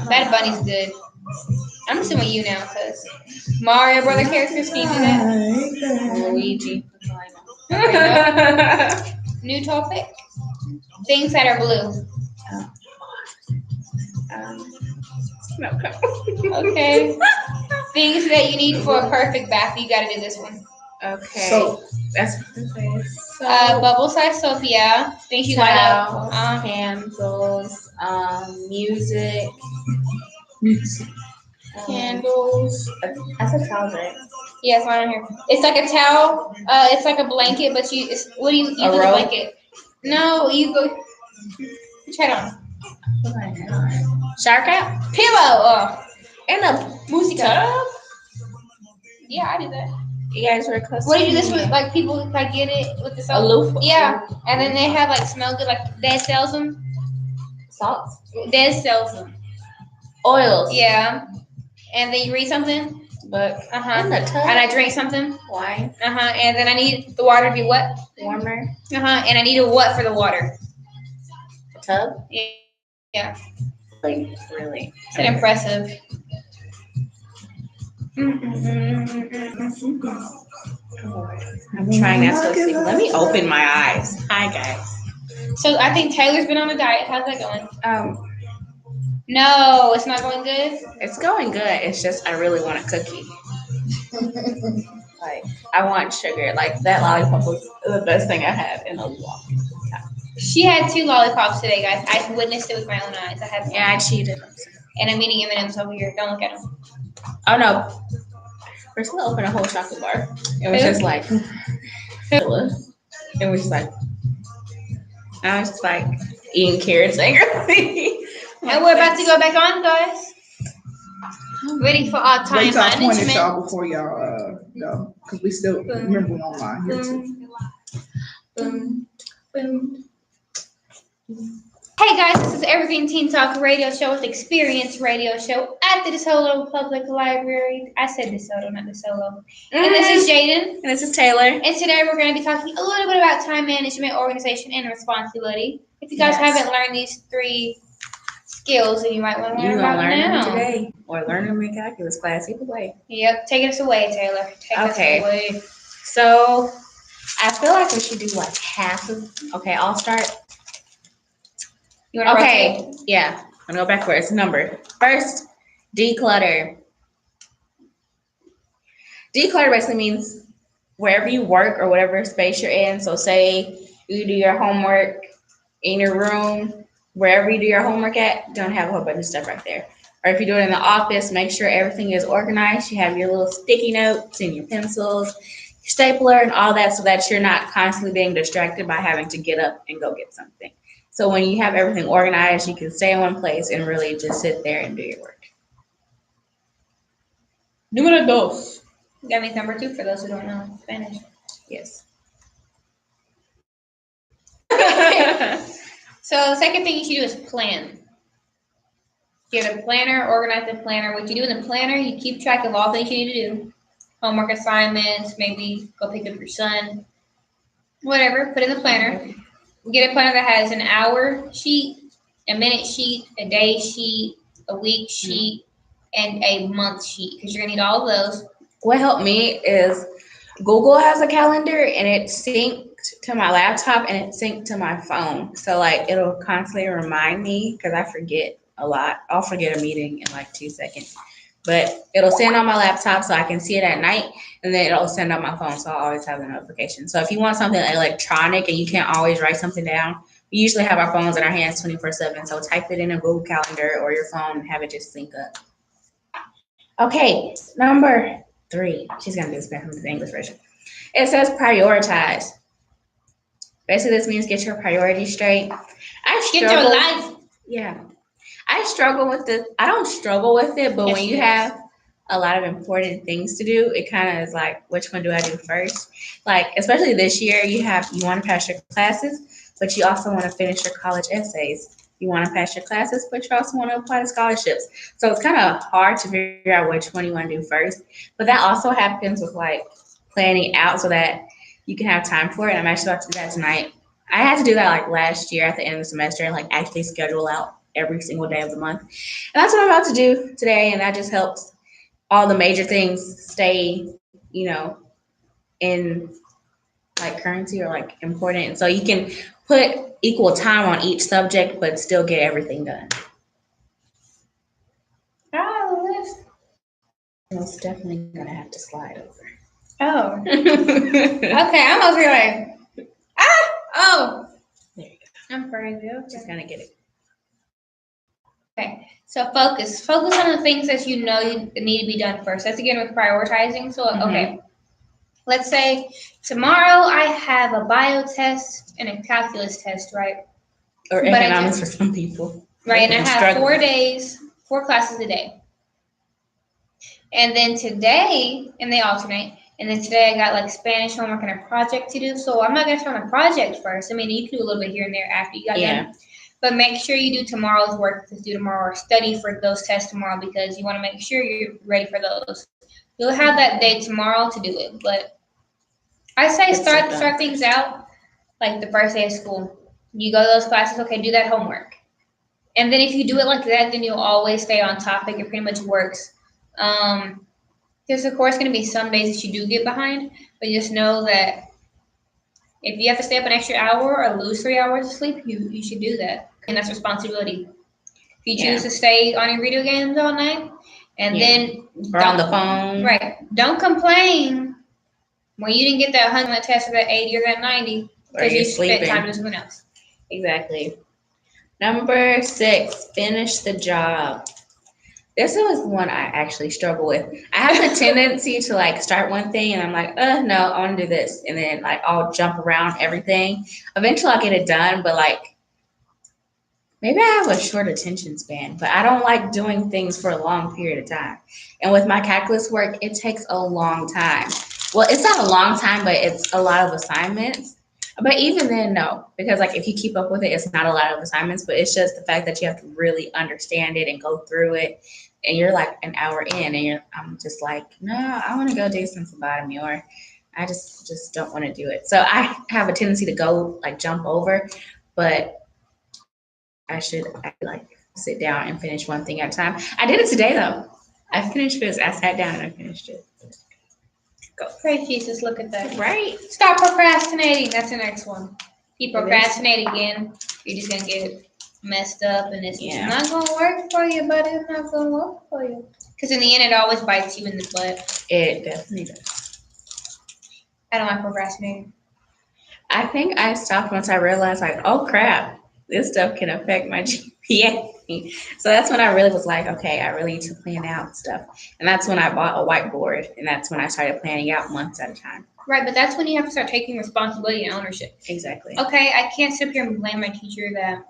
S2: Bad Bunny's good. I'm assuming you now, because Mario Brother characters, can you do that?
S3: Luigi.
S2: New topic. Things that are blue.
S3: No,
S2: Okay. Things that you need for a perfect bath. You got to do this one.
S3: Okay.
S1: So,
S3: That's what this is.
S2: Bubble size soap, yeah. Things you light up.
S3: Towels, candles, music, candles. I said towels, right?
S2: Yeah, it's mine on here. It's like a towel. It's like a blanket, but what do you
S3: A
S2: put the
S3: robe?
S2: blanket? No, you go. Try it on.
S3: Shower cap
S2: Pillow.
S3: and a
S2: Moosey
S3: tub.
S2: Yeah, I did that.
S3: You guys were close.
S2: What do you do this with? Like people like get it with the
S3: A
S2: soap.
S3: loofah.
S2: Yeah, and then they have like smell good. Like Dad sells them.
S3: Salt.
S2: Dad sells them.
S3: Oils.
S2: Yeah, and then you read something.
S3: Book.
S2: And
S3: the tub.
S2: I drink something.
S3: Wine.
S2: And then I need the water to be wet.
S3: Warmer.
S2: And I need a what for the water.
S3: A tub.
S2: Yeah,
S3: Like really.
S2: it's an impressive.
S3: I'm trying not to sleep. Let me open my eyes. Hi guys.
S2: So I think Taylor's been on a diet. How's that going? No, it's not going good.
S3: It's going good. It's just I really want a cookie. Like I want sugar. Like that lollipop was the best thing I had in a long time.
S2: She had 2 lollipops today, guys. I witnessed it with my own eyes. I had
S3: Yeah, I cheated.
S2: And I'm eating M&M's over here. Don't look at them.
S3: Oh no, we're still open a whole chocolate bar. It was just like, it was just like, I was just like eating carrots angrily.
S2: And we're about to go back on, guys. Ready for our time
S1: Wait till I point at
S2: management.
S1: y'all before y'all go, because we still remember we online here too.
S2: Boom, boom. Hey guys, this is Everything Teen Talk Radio Show with Experience Radio Show at the DeSoto Public Library. I said DeSoto, not DeSolo. And this is Jaden.
S3: And this is Taylor.
S2: And today we're going to be talking a little bit about time management, organization, and responsibility. If you guys haven't learned these 3 skills, then you might want to learn about them now.
S3: Today, or learn them in calculus class, either way.
S2: Yep, take us away, Taylor. Take us away.
S3: So, I feel like we should do like half of. Okay, I'll start.
S2: You want to rotate?
S3: Yeah, I'm gonna go backwards. Number first, declutter. Declutter basically means wherever you work or whatever space you're in. So, say you do your homework in your room, wherever you do your homework at, don't have a whole bunch of stuff right there. Or if you do it in the office, make sure everything is organized. You have your little sticky notes and your pencils, your stapler, and all that, so that you're not constantly being distracted by having to get up and go get something. So when you have everything organized, you can stay in one place and really just sit there and do your work. Número 2.
S2: That means number 2 for those who don't know Spanish.
S3: Yes.
S2: So the second thing you should do is plan. Get a planner, organize the planner. What you do in the planner, you keep track of all things you need to do. Homework assignments, maybe go pick up your son. Whatever, put in the planner. Get a planner that has an hour sheet, a minute sheet, a day sheet, a week sheet, and a month sheet, because you're going to need all of those.
S3: What helped me is Google has a calendar and it's synced to my laptop and it's synced to my phone. So like it'll constantly remind me, because I forget a lot. I'll forget a meeting in like 2 seconds. But it'll send on my laptop so I can see it at night, and then it'll send on my phone so I'll always have the notification. So if you want something electronic and you can't always write something down, we usually have our phones in our hands 24/7. So type it in a Google Calendar or your phone and have it just sync up. Okay, number 3. She's gonna do this back from the English version. It says prioritize. Basically, this means get your priorities straight.
S2: Get your life.
S3: Yeah. I struggle with this. I don't struggle with it, but when you have a lot of important things to do, it kind of is like, which one do I do first? Like, especially this year, you want to pass your classes, but you also want to finish your college essays. You want to pass your classes, but you also want to apply to scholarships. So it's kind of hard to figure out which one you want to do first. But that also happens with like planning out so that you can have time for it. I'm actually about to do that tonight. I had to do that like last year at the end of the semester and like actually schedule out every single day of the month. And that's what I'm about to do today. And that just helps all the major things stay, in like currency or like important. And so you can put equal time on each subject, but still get everything done. It's definitely gonna have to slide over.
S2: Oh. Okay, I'm over here like, oh.
S3: There you go.
S2: I'm crazy. Okay.
S3: Just gonna get it.
S2: Okay, so focus. Focus on the things that you know need to be done first. That's again with prioritizing. So, okay, let's say tomorrow I have a bio test and a calculus test, right?
S3: Or economics for some people.
S2: Right, and I have 4 classes a day. And then today, and they alternate, and then today I got like Spanish homework and a project to do. So I'm not gonna start on a project first. I mean, you can do a little bit here and there after you got done. But make sure you do tomorrow's work to do tomorrow, or study for those tests tomorrow, because you want to make sure you're ready for those. You'll have that day tomorrow to do it. But I say start things out like the first day of school. You go to those classes, okay, do that homework. And then if you do it like that, then you'll always stay on topic. It pretty much works. There's of course going to be some days that you do get behind, but just know that if you have to stay up an extra hour or lose 3 hours of sleep, you should do that. And that's responsibility. If you choose to stay on your video games all night and then
S3: or on the phone.
S2: Right. Don't complain when you didn't get that 100 on the test or that 80 or that 90 because you spent time doing something else.
S3: Exactly. Number 6, finish the job. This was one I actually struggle with. I have the tendency to like start one thing and I'm like, no, I want to do this. And then like I'll jump around everything. Eventually I'll get it done, but like maybe I have a short attention span, but I don't like doing things for a long period of time. And with my calculus work, it takes a long time. Well, it's not a long time, but it's a lot of assignments. But even then, no, because like if you keep up with it, it's not a lot of assignments, but it's just the fact that you have to really understand it and go through it. And you're like an hour in, and I'm just like, no, I want to go do some phlebotomy, or I just don't want to do it. So I have a tendency to go like jump over, but I like sit down and finish one thing at a time. I did it today though. I finished this. I sat down and I finished it.
S2: Go. Pray Jesus, look at that.
S3: Right.
S2: Stop procrastinating. That's the next one. You procrastinate again, you're just gonna get messed up, and it's not gonna work for you, buddy. It's not gonna work for you. Because in the end, it always bites you in the butt.
S3: It definitely does.
S2: I don't like procrastinating.
S3: I think I stopped once I realized, like, oh crap, this stuff can affect my GPA. So that's when I really was like, okay, I really need to plan out stuff. And that's when I bought a whiteboard, and that's when I started planning out months at a time.
S2: Right, but that's when you have to start taking responsibility and ownership.
S3: Exactly.
S2: Okay, I can't sit here and blame my teacher that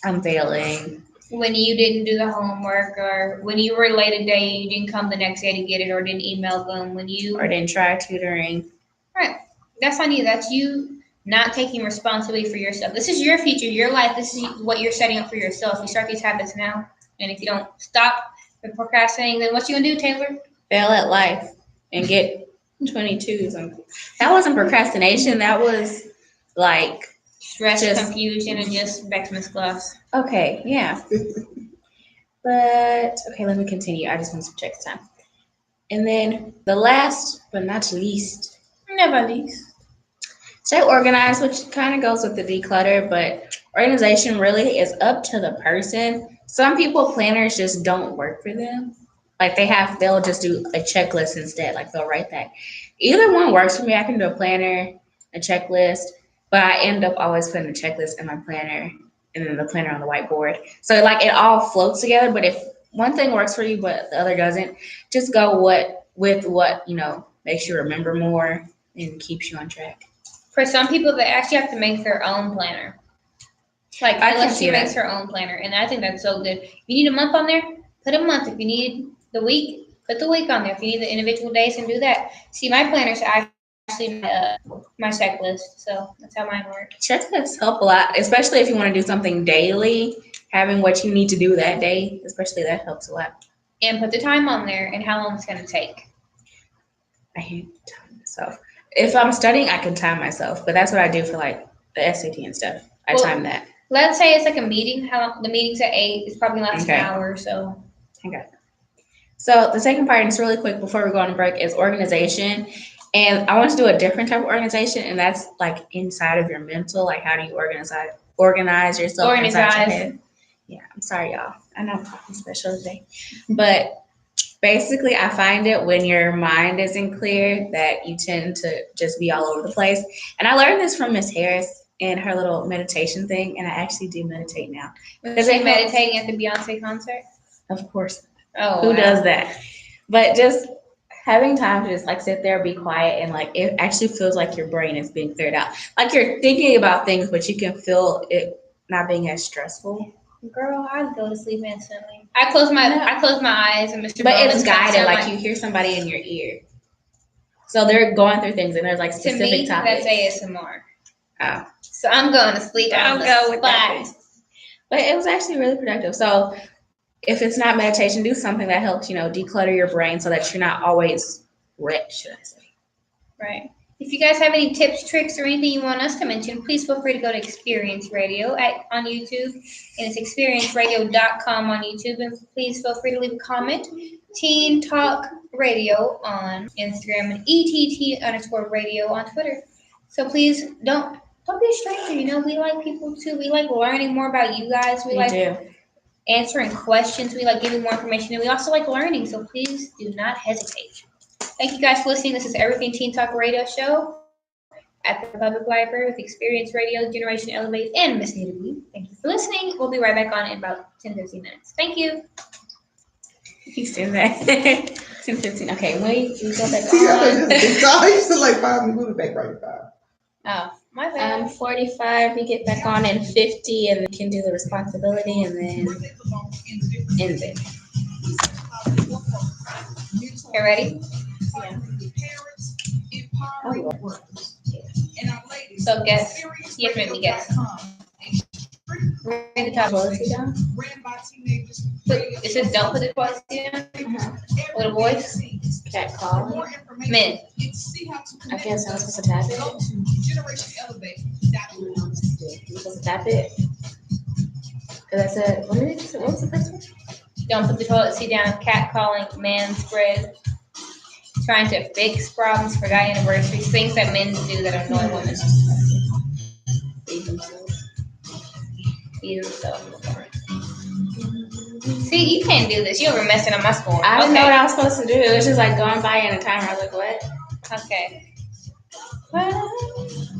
S3: I'm failing.
S2: When you didn't do the homework, or when you were late a day and you didn't come the next day to get it, or didn't email them,
S3: or didn't try tutoring.
S2: Right, that's on you. That's you not taking responsibility for yourself. This is your future, your life. This is what you're setting up for yourself. You start these habits now, and if you don't stop procrastinating, then what you gonna do, Taylor?
S3: Fail at life and get 22s. That wasn't procrastination. That was like
S2: stress, confusion, and just back to Miss Claus.
S3: Okay, yeah. But okay, let me continue. I just want to check the time. And then the last but not least,
S2: never least,
S3: stay organized, which kind of goes with the declutter, but organization really is up to the person. Some people, planners just don't work for them. Like they'll just do a checklist instead. Like they'll write that. Either one works for me. I can do a planner, a checklist, but I end up always putting a checklist in my planner and then the planner on the whiteboard. So like it all floats together. But if one thing works for you, but the other doesn't, just go with what, makes you remember more and keeps you on track.
S2: For some people, they actually have to make their own planner. Like Felicity makes her own planner, and I think that's so good. If you need a month on there, put a month. If you need the week, put the week on there. If you need the individual days, and do that. See, my planners are actually my checklist, so that's how mine works.
S3: Checklists help a lot, especially if you want to do something daily. Having what you need to do that day, especially, that helps a lot.
S2: And put the time on there and how long it's going to take.
S3: I hate time myself. If I'm studying, I can time myself, but that's what I do for like the SAT and stuff. I time that.
S2: Let's say it's like a meeting. The meeting's at 8. It's probably last an hour or so.
S3: Okay. So the second part, and it's really quick before we go on a break, is organization. And I want to do a different type of organization, and that's like inside of your mental. Like, how do you organize yourself inside your head? Yeah, I'm sorry, y'all. I know I'm talking special today, but basically, I find it when your mind isn't clear that you tend to just be all over the place. And I learned this from Miss Harris in her little meditation thing, and I actually do meditate now.
S2: Was she meditating at the Beyonce concert?
S3: Of course.
S2: Oh,
S3: who does that? But just having time to just like sit there, be quiet, and like it actually feels like your brain is being cleared out. Like you're thinking about things, but you can feel it not being as stressful.
S2: Girl, I go to sleep instantly. I close my eyes and Mr.
S3: But it's guided, like you hear somebody in your ear. So they're going through things, and there's like specific topics.
S2: That's ASMR.
S3: Oh.
S2: So I'm going to sleep.
S3: I'll go with that. But it was actually really productive. So if it's not meditation, do something that helps, declutter your brain so that you're not always rich, should I say.
S2: Right. If you guys have any tips, tricks, or anything you want us to mention, please feel free to go to Experience Radio on YouTube. And it's experienceradio.com on YouTube. And please feel free to leave a comment. Teen Talk Radio on Instagram and ETT_radio on Twitter. So please don't be a stranger. We like people too. We like learning more about you guys. We like answering questions. We like giving more information. And we also like learning. So please do not hesitate. Thank you guys for listening. This is Everything Teen Talk Radio Show at the Public Library with Experience Radio, Generation Elevate, and Miss Nita B. Thank you for listening. We'll be right back on in about 10-15 minutes. Thank you.
S3: He's still there. 10:15. Okay, wait. We go back
S1: See, I think
S3: on.
S1: this is big time. You still like 5 minutes. We'll be back right back.
S2: Oh, my bad.
S3: 45. We get back on in 50, and we can do the responsibility, and then end it.
S2: You ready? So guess. You have to make me guess. Read the top.
S3: Policy down.
S2: It says don't put the policy down. Little boys.
S3: Cat call.
S2: Men.
S3: I guess I was supposed to tap it. You supposed to tap it. Cause I said, what was the first one?
S2: Don't put the toilet seat down. Cat calling. Man spread. Trying to fix problems. Forgot anniversaries. Things that men do that annoy women.
S3: Feed themselves.
S2: Feed themselves. See, you can't do this. You ever messing up my score.
S3: I didn't know
S2: Okay.
S3: what I was supposed to do. It was just like going by in a timer. I was like, what?
S2: Okay.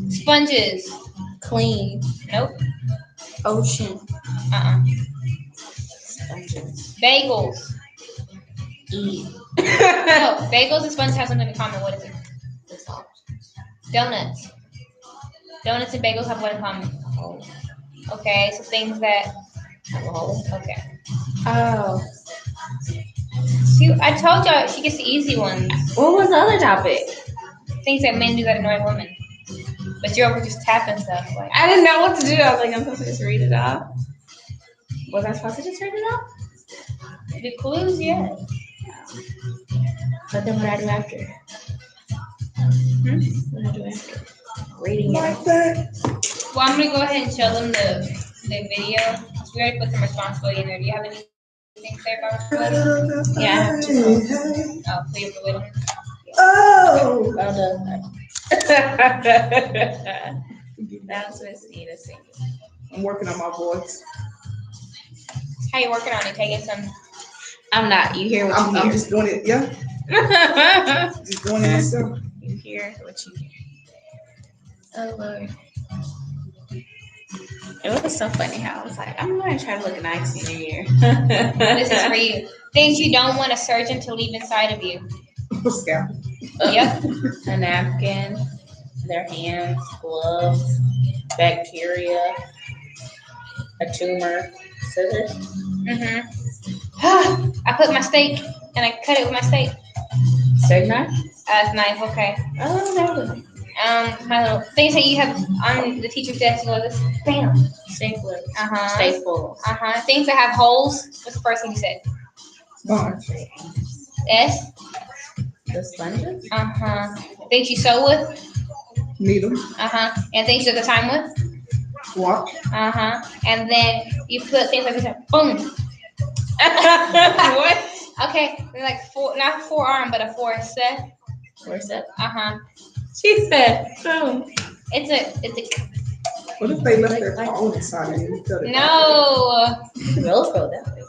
S2: Sponges.
S3: Clean.
S2: Nope.
S3: Ocean. Sponges.
S2: Bagels.
S3: Eat.
S2: No, bagels and sponges have something in common. What is it?
S3: The salt.
S2: Donuts. Donuts and bagels have what in common?
S3: Oh.
S2: Okay, so things that.
S3: Alcohol.
S2: Okay.
S3: Oh.
S2: See, I told y'all she gets the easy ones.
S3: What was the other topic?
S2: Things that men do that annoy women. But you're over just tapping stuff. Like,
S3: I didn't know what to do. I was like, I'm supposed to just read it off. Was I supposed to just read it off?
S2: the clues, yeah.
S3: But then what do I do after? What do I do after? Reading
S1: Like
S3: it.
S1: that.
S2: Well, I'm gonna go ahead and show them the video. We already put some responsibility in there. Do you have anything to say about responsibility?
S3: Yeah, I have to.
S2: Oh, so you're related.
S1: Oh.
S3: Well done. That's Miss Nita singing.
S1: I'm working on my voice.
S2: How you working on it? Taking some.
S3: I'm not. You hear what
S1: I'm
S3: you hear.
S1: just doing it. Yeah, just doing it myself.
S3: You hear what you hear. Oh Lord. It was so funny how I was like, I'm gonna try to look nice in here.
S2: This is for you. Things you don't want a surgeon to leave inside of you.
S1: Scalp.
S2: Yep.
S3: A napkin, their hands, gloves, bacteria, a tumor, scissors.
S2: I put my steak and I cut it with my steak.
S3: Steak knife?
S2: Knife. Okay.
S3: Oh, that was
S2: My little things that you have on the teacher's desk. You know this. Bam.
S3: stapler.
S2: Staples.
S3: Staples.
S2: Things that have holes. What's the first thing you said?
S1: Sponge.
S2: S.
S3: The sponges?
S2: Things you sew with.
S1: Needle.
S2: And things you took the time with.
S1: Watch.
S2: And then you put things like this. Boom.
S3: What?
S2: Okay. They're like four, not forearm, but a forcep.
S3: Where's that?
S2: She
S3: said, boom.
S2: It's a.
S1: What if they left their phone inside and you cut it?
S2: No.
S3: Velcro that way.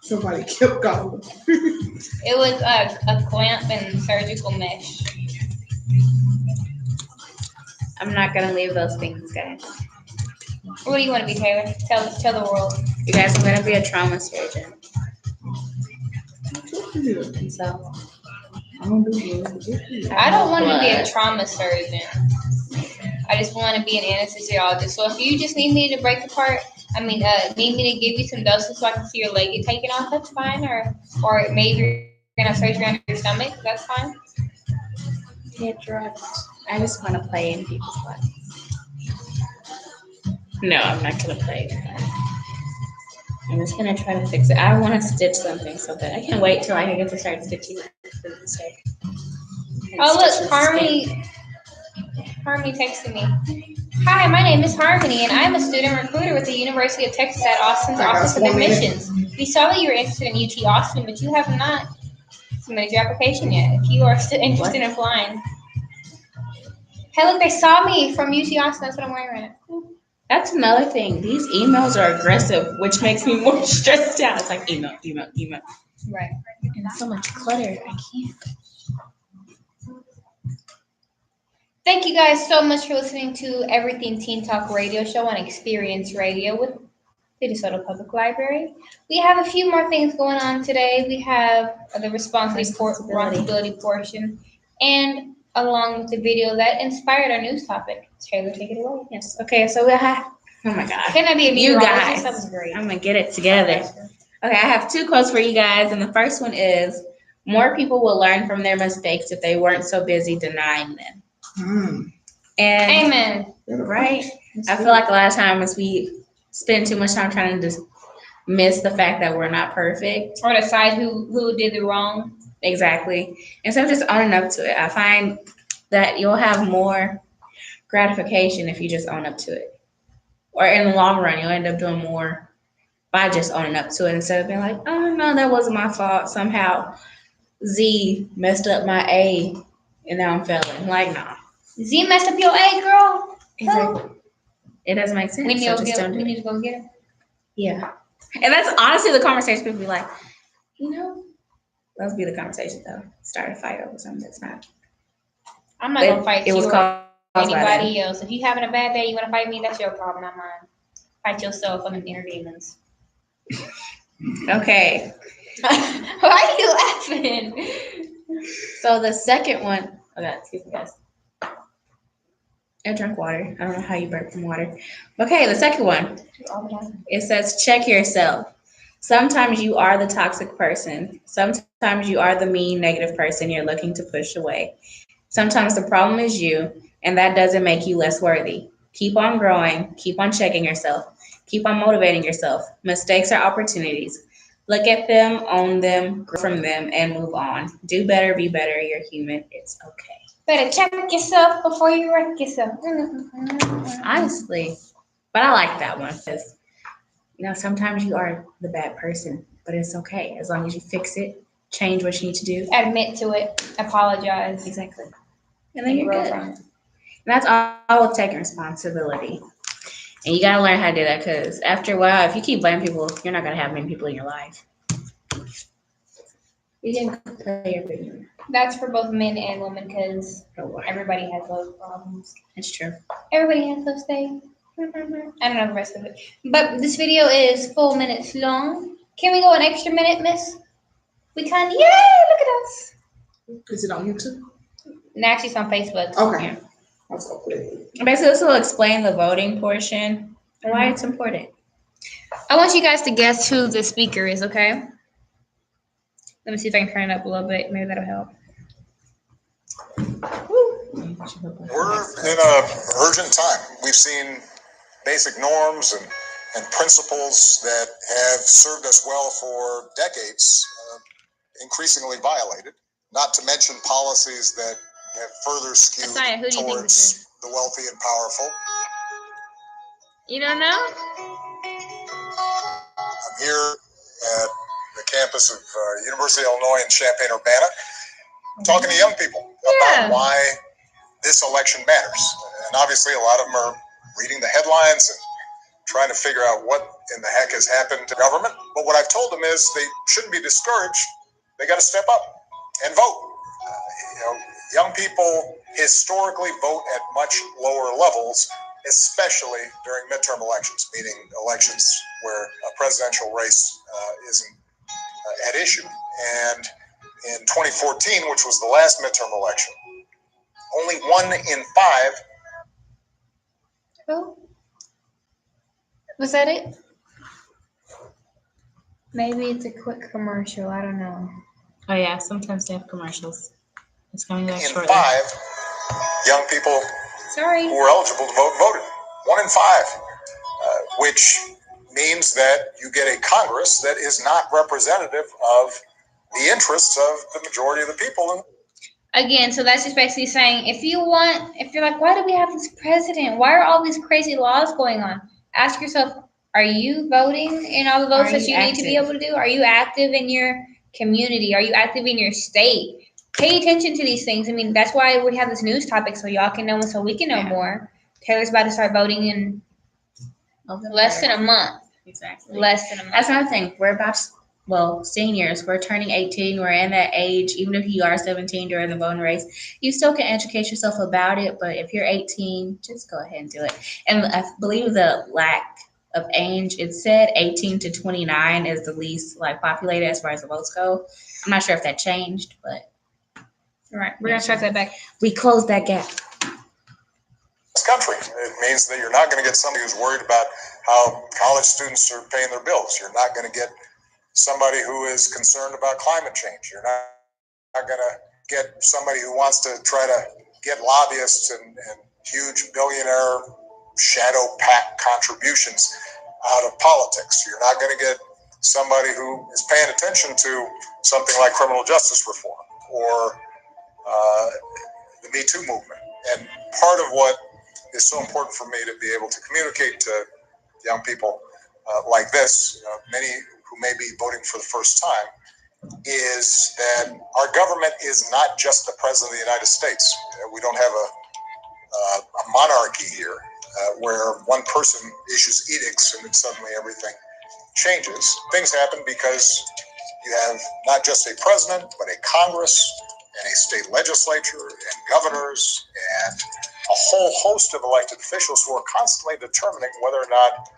S1: Somebody kept going.
S2: It was a clamp and surgical mesh.
S3: I'm not gonna leave those things, guys.
S2: What do you want to be, Taylor? Tell the world.
S3: You guys, I'm gonna be a trauma surgeon.
S1: Yeah.
S3: So
S1: I don't do good.
S2: I don't want to be a trauma surgeon. I just want to be an anesthesiologist. So if you just need me to break apart, need me to give you some doses so I can see your leg get taken off, that's fine. Or maybe you're gonna have surgery on your stomach, that's fine.
S3: get drugs. I just want to play in people's lives. No, I'm not gonna play with that. I'm just gonna try to fix it. I want to stitch something so bad. I can't wait till I get to start stitching.
S2: Oh look, Harmony texted me. Hi, my name is Harmony, and I'm a student recruiter with the University of Texas at Austin's Office of Admissions. We saw that you were interested in UT Austin, but you have not submitted your application yet. If you are still interested in applying. Hey, look, they saw me from UT Austin. That's what I'm wearing right now.
S3: That's another thing. These emails are aggressive, which makes me more stressed out. It's like email.
S2: Right.
S3: And so much clutter. I can't.
S2: Thank you guys so much for listening to Everything Teen Talk Radio Show on Experience Radio with the DeSoto Public Library. We have a few more things going on today. We have the responsibility portion, and along with the video that inspired our news topic. Taylor, take it away.
S3: Yes. Okay, so we have, oh my God.
S2: Can I be a
S3: You
S2: meteorologist?
S3: guys.
S2: That was great.
S3: I'm going to get it together. Okay, I have 2 quotes for you guys, and the first one is, more people will learn from their mistakes if they weren't so busy denying them. And
S2: Amen.
S3: right? I feel like a lot of times we spend too much time trying to just miss the fact that we're not perfect.
S2: Or decide who did the wrong.
S3: Exactly. Instead of just owning up to it, I find that you'll have more gratification if you just own up to it. Or in the long run, you'll end up doing more by just owning up to it instead of being like, oh no, that wasn't my fault. Somehow Z messed up my A and now I'm failing. Like, nah.
S2: Z messed up your A, girl.
S3: Exactly. It doesn't make sense.
S2: We need,
S3: So just don't do
S2: we
S3: it.
S2: need to go get her.
S3: Yeah. And that's honestly the conversation people be like, you know, let's be the conversation though. Start a fight over something that's not.
S2: I'm not gonna fight
S3: It was
S2: you or
S3: caused by them.
S2: anybody else. If you having a bad day, you wanna fight me, that's your problem, not mine. Fight yourself on them inner demons.
S3: Okay.
S2: Why are you laughing?
S3: So the second one, okay, excuse me guys. I drank water. I don't know how you burp from water. Okay, the second one.
S2: All the time.
S3: It says, check yourself. Sometimes you are the toxic person. Sometimes you are the mean, negative person you're looking to push away. Sometimes the problem is you, and that doesn't make you less worthy. Keep on growing. Keep on checking yourself. Keep on motivating yourself. Mistakes are opportunities. Look at them, own them, grow from them, and move on. Do better, be better. You're human. It's okay.
S2: Better check yourself before you wreck yourself.
S3: Honestly. But I like that one because, you know, sometimes you are the bad person, but it's okay as long as you fix it, change what you need to do.
S2: Admit to it. Apologize.
S3: Exactly. And then you're
S2: grow
S3: good.
S2: from
S3: And
S2: it.
S3: that's all with taking responsibility. And you gotta learn how to do that because after a while, if you keep blaming people, you're not gonna have many people in your life. You can play your opinion.
S2: That's for both men and women because
S3: Don't worry.
S2: everybody has those problems.
S3: It's true.
S2: Everybody has those things. I don't know the rest of it. But this video is 4 minutes long. Can we go an extra minute, miss? We can. Yay! Look at us.
S1: Is it on YouTube?
S2: And actually, it's on Facebook.
S1: Okay. Let's go put it.
S3: Basically, this will explain the voting portion and why it's important.
S2: I want you guys to guess who the speaker is, okay? Let me see if I can turn it up a little bit. Maybe that'll help.
S6: We're in an urgent time. We've seen basic norms and principles that have served us well for decades, increasingly violated, not to mention policies that have further skewed
S2: Asaya, who do you think this is?
S6: towards the wealthy and powerful.
S2: You don't know?
S6: I'm here at the campus of University of Illinois in Champaign-Urbana, talking to young people
S2: Yeah.
S6: about why this election matters. And obviously, a lot of them are reading the headlines and trying to figure out what in the heck has happened to government. But what I've told them is they shouldn't be discouraged. They got to step up and vote. Young people historically vote at much lower levels, especially during midterm elections, meaning elections where a presidential race isn't at issue. And in 2014, which was the last midterm election, only 1 in 5.
S2: Who? Was that it? Maybe it's a quick commercial. I don't know.
S3: Oh yeah, sometimes they have commercials. It's coming back
S6: In
S3: shortly.
S6: 5 young people
S2: Sorry.
S6: who were eligible to vote voted. 1 in 5, which means that you get a Congress that is not representative of the interests of the majority of the people.
S2: Again, so that's just basically saying if you're like, why do we have this president? Why are all these crazy laws going on? Ask yourself, are you voting in all the votes
S3: Are
S2: that
S3: you
S2: you need to be
S3: active?
S2: able to do? Are you active in your community? Are you active in your state? Pay attention to these things. I mean, that's why we have this news topic so y'all can know and so we can know
S3: Yeah.
S2: more. Taylor's about to start voting in less than a month.
S3: Exactly.
S2: Less than a month.
S3: That's another thing. We're about, seniors. We're turning 18. We're in that age. Even if you are 17 during the voting race, you still can educate yourself about it. But if you're 18, just go ahead and do it. And I believe the of age. It said 18 to 29 is the least like populated as far as the votes go. I'm not sure if that changed, but
S2: All right, we're gonna start that back.
S3: we closed that gap.
S6: This country. It means that you're not going to get somebody who's worried about how college students are paying their bills. You're not going to get somebody who is concerned about climate change. You're not going to get somebody who wants to try to get lobbyists and huge billionaire shadow PAC contributions out of politics. You're not going to get somebody who is paying attention to something like criminal justice reform or the Me Too movement. And part of what is so important for me to be able to communicate to young people like this, many who may be voting for the first time, is that our government is not just the President of the United States. We don't have a monarchy here where one person issues edicts and then suddenly everything changes. Things happen because you have not just a president, but a Congress and a state legislature and governors and a whole host of elected officials who are constantly determining whether or not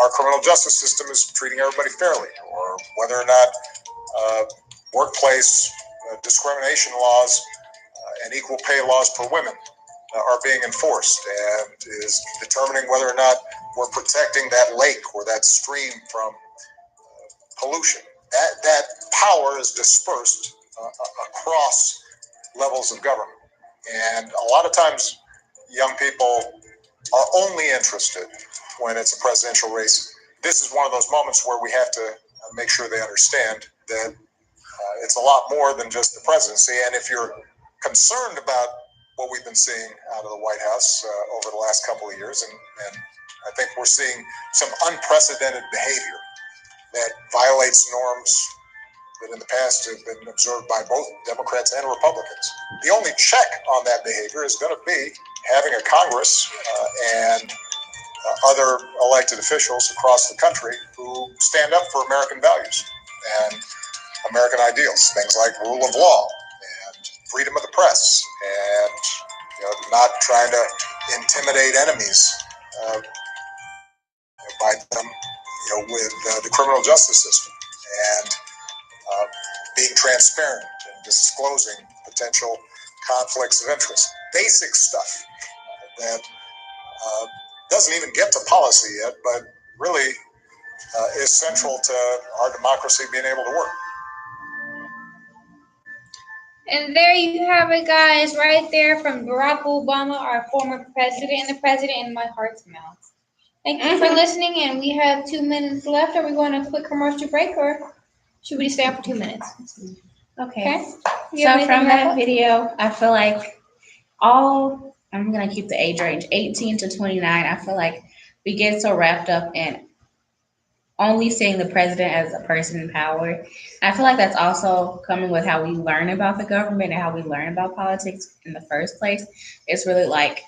S6: our criminal justice system is treating everybody fairly, or whether or not workplace discrimination laws and equal pay laws for women are being enforced, and is determining whether or not we're protecting that lake or that stream from pollution. That power is dispersed across levels of government. And a lot of times young people are only interested when it's a presidential race. This is one of those moments where we have to make sure they understand that it's a lot more than just the presidency. And if you're concerned about what we've been seeing out of the White House over the last couple of years, and I think we're seeing some unprecedented behavior that violates norms that in the past have been observed by both Democrats and Republicans. The only check on that behavior is going to be having a Congress and other elected officials across the country who stand up for American values and American ideals, things like rule of law and freedom of the press, and not trying to intimidate enemies by them, with the criminal justice system, and being transparent and disclosing potential conflicts of interest. Basic stuff that doesn't even get to policy yet, but really is central to our democracy being able to work.
S2: And there you have it, guys, right there from Barack Obama, our former president, and the president in my heart's mouth. Thank you for listening, and we have 2 minutes left. Are we going to a quick commercial break, or should we stay on for 2 minutes?
S3: Okay.
S2: You
S3: So
S2: have anything
S3: from
S2: to wrap
S3: that
S2: up?
S3: video, I feel like I'm going to keep the age range 18 to 29. I feel like we get so wrapped up in only seeing the president as a person in power. I feel like that's also coming with how we learn about the government and how we learn about politics in the first place. It's really like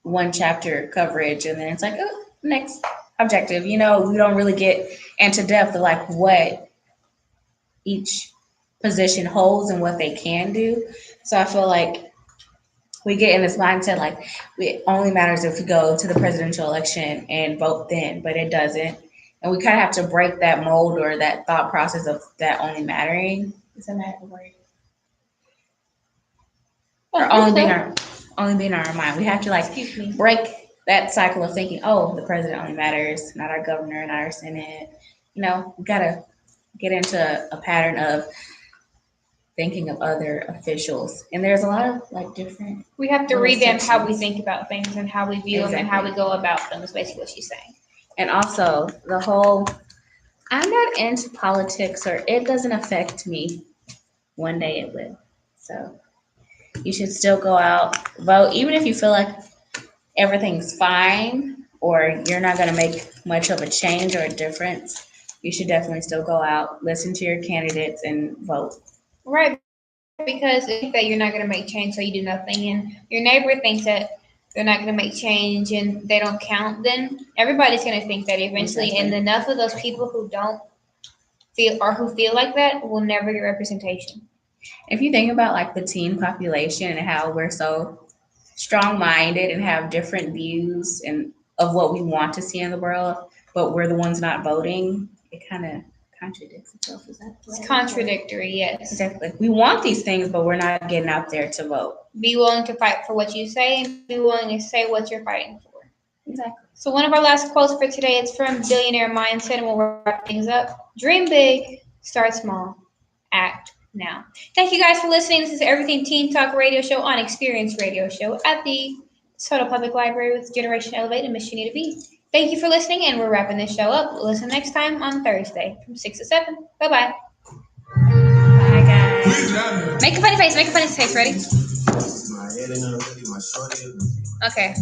S3: one chapter coverage, and then it's like, oh, next objective. We don't really get into depth of like what each position holds and what they can do. So I feel like we get in this mindset like it only matters if we go to the presidential election and vote then, but it doesn't. And we kind of have to break that mold or that thought process of that only mattering. Isn't that a word? Or only being our mind. We have to
S2: Excuse me.
S3: break that cycle of thinking, oh, the president only matters, not our governor, not our Senate. We gotta get into a pattern of thinking of other officials. And there's a lot of different.
S2: We have to
S3: Little
S2: revamp how we
S3: sections.
S2: think about things and how we view them and how we go about them, is basically what she's saying.
S3: And also the whole, I'm not into politics, or it doesn't affect me. One day it will. So you should still go out, vote, even if you feel like everything's fine or you're not going to make much of a change or a difference. You should definitely still go out, listen to your candidates, and vote.
S2: Right, because if that you're not going to make change, so you do nothing, and your neighbor thinks that they're not going to make change and they don't count, then everybody's going to think that eventually.
S3: Exactly.
S2: And enough of those people who don't feel or who feel like that will never get representation.
S3: If you think about the teen population and how we're so strong-minded and have different views and of what we want to see in the world, but we're the ones not voting, it kind of contradicts itself. Is that
S2: It's
S3: right?
S2: contradictory, yes.
S3: Exactly. We want these things, but we're not getting out there to vote.
S2: Be willing to fight for what you say and be willing to say what you're fighting for.
S3: Exactly.
S2: So one of our last quotes for today is from Billionaire Mindset, and we'll wrap things up. Dream big, start small, act now. Thank you guys for listening. This is Everything Teen Talk Radio Show on Experience Radio Show at the Soto Public Library with Generation Elevate and Miss Shanita B. Thank you for listening, and we're wrapping this show up. We'll listen next time on Thursday from 6 to 7. Bye-bye.
S3: Bye, guys.
S2: Make a funny face. Make a funny face. Ready? Okay.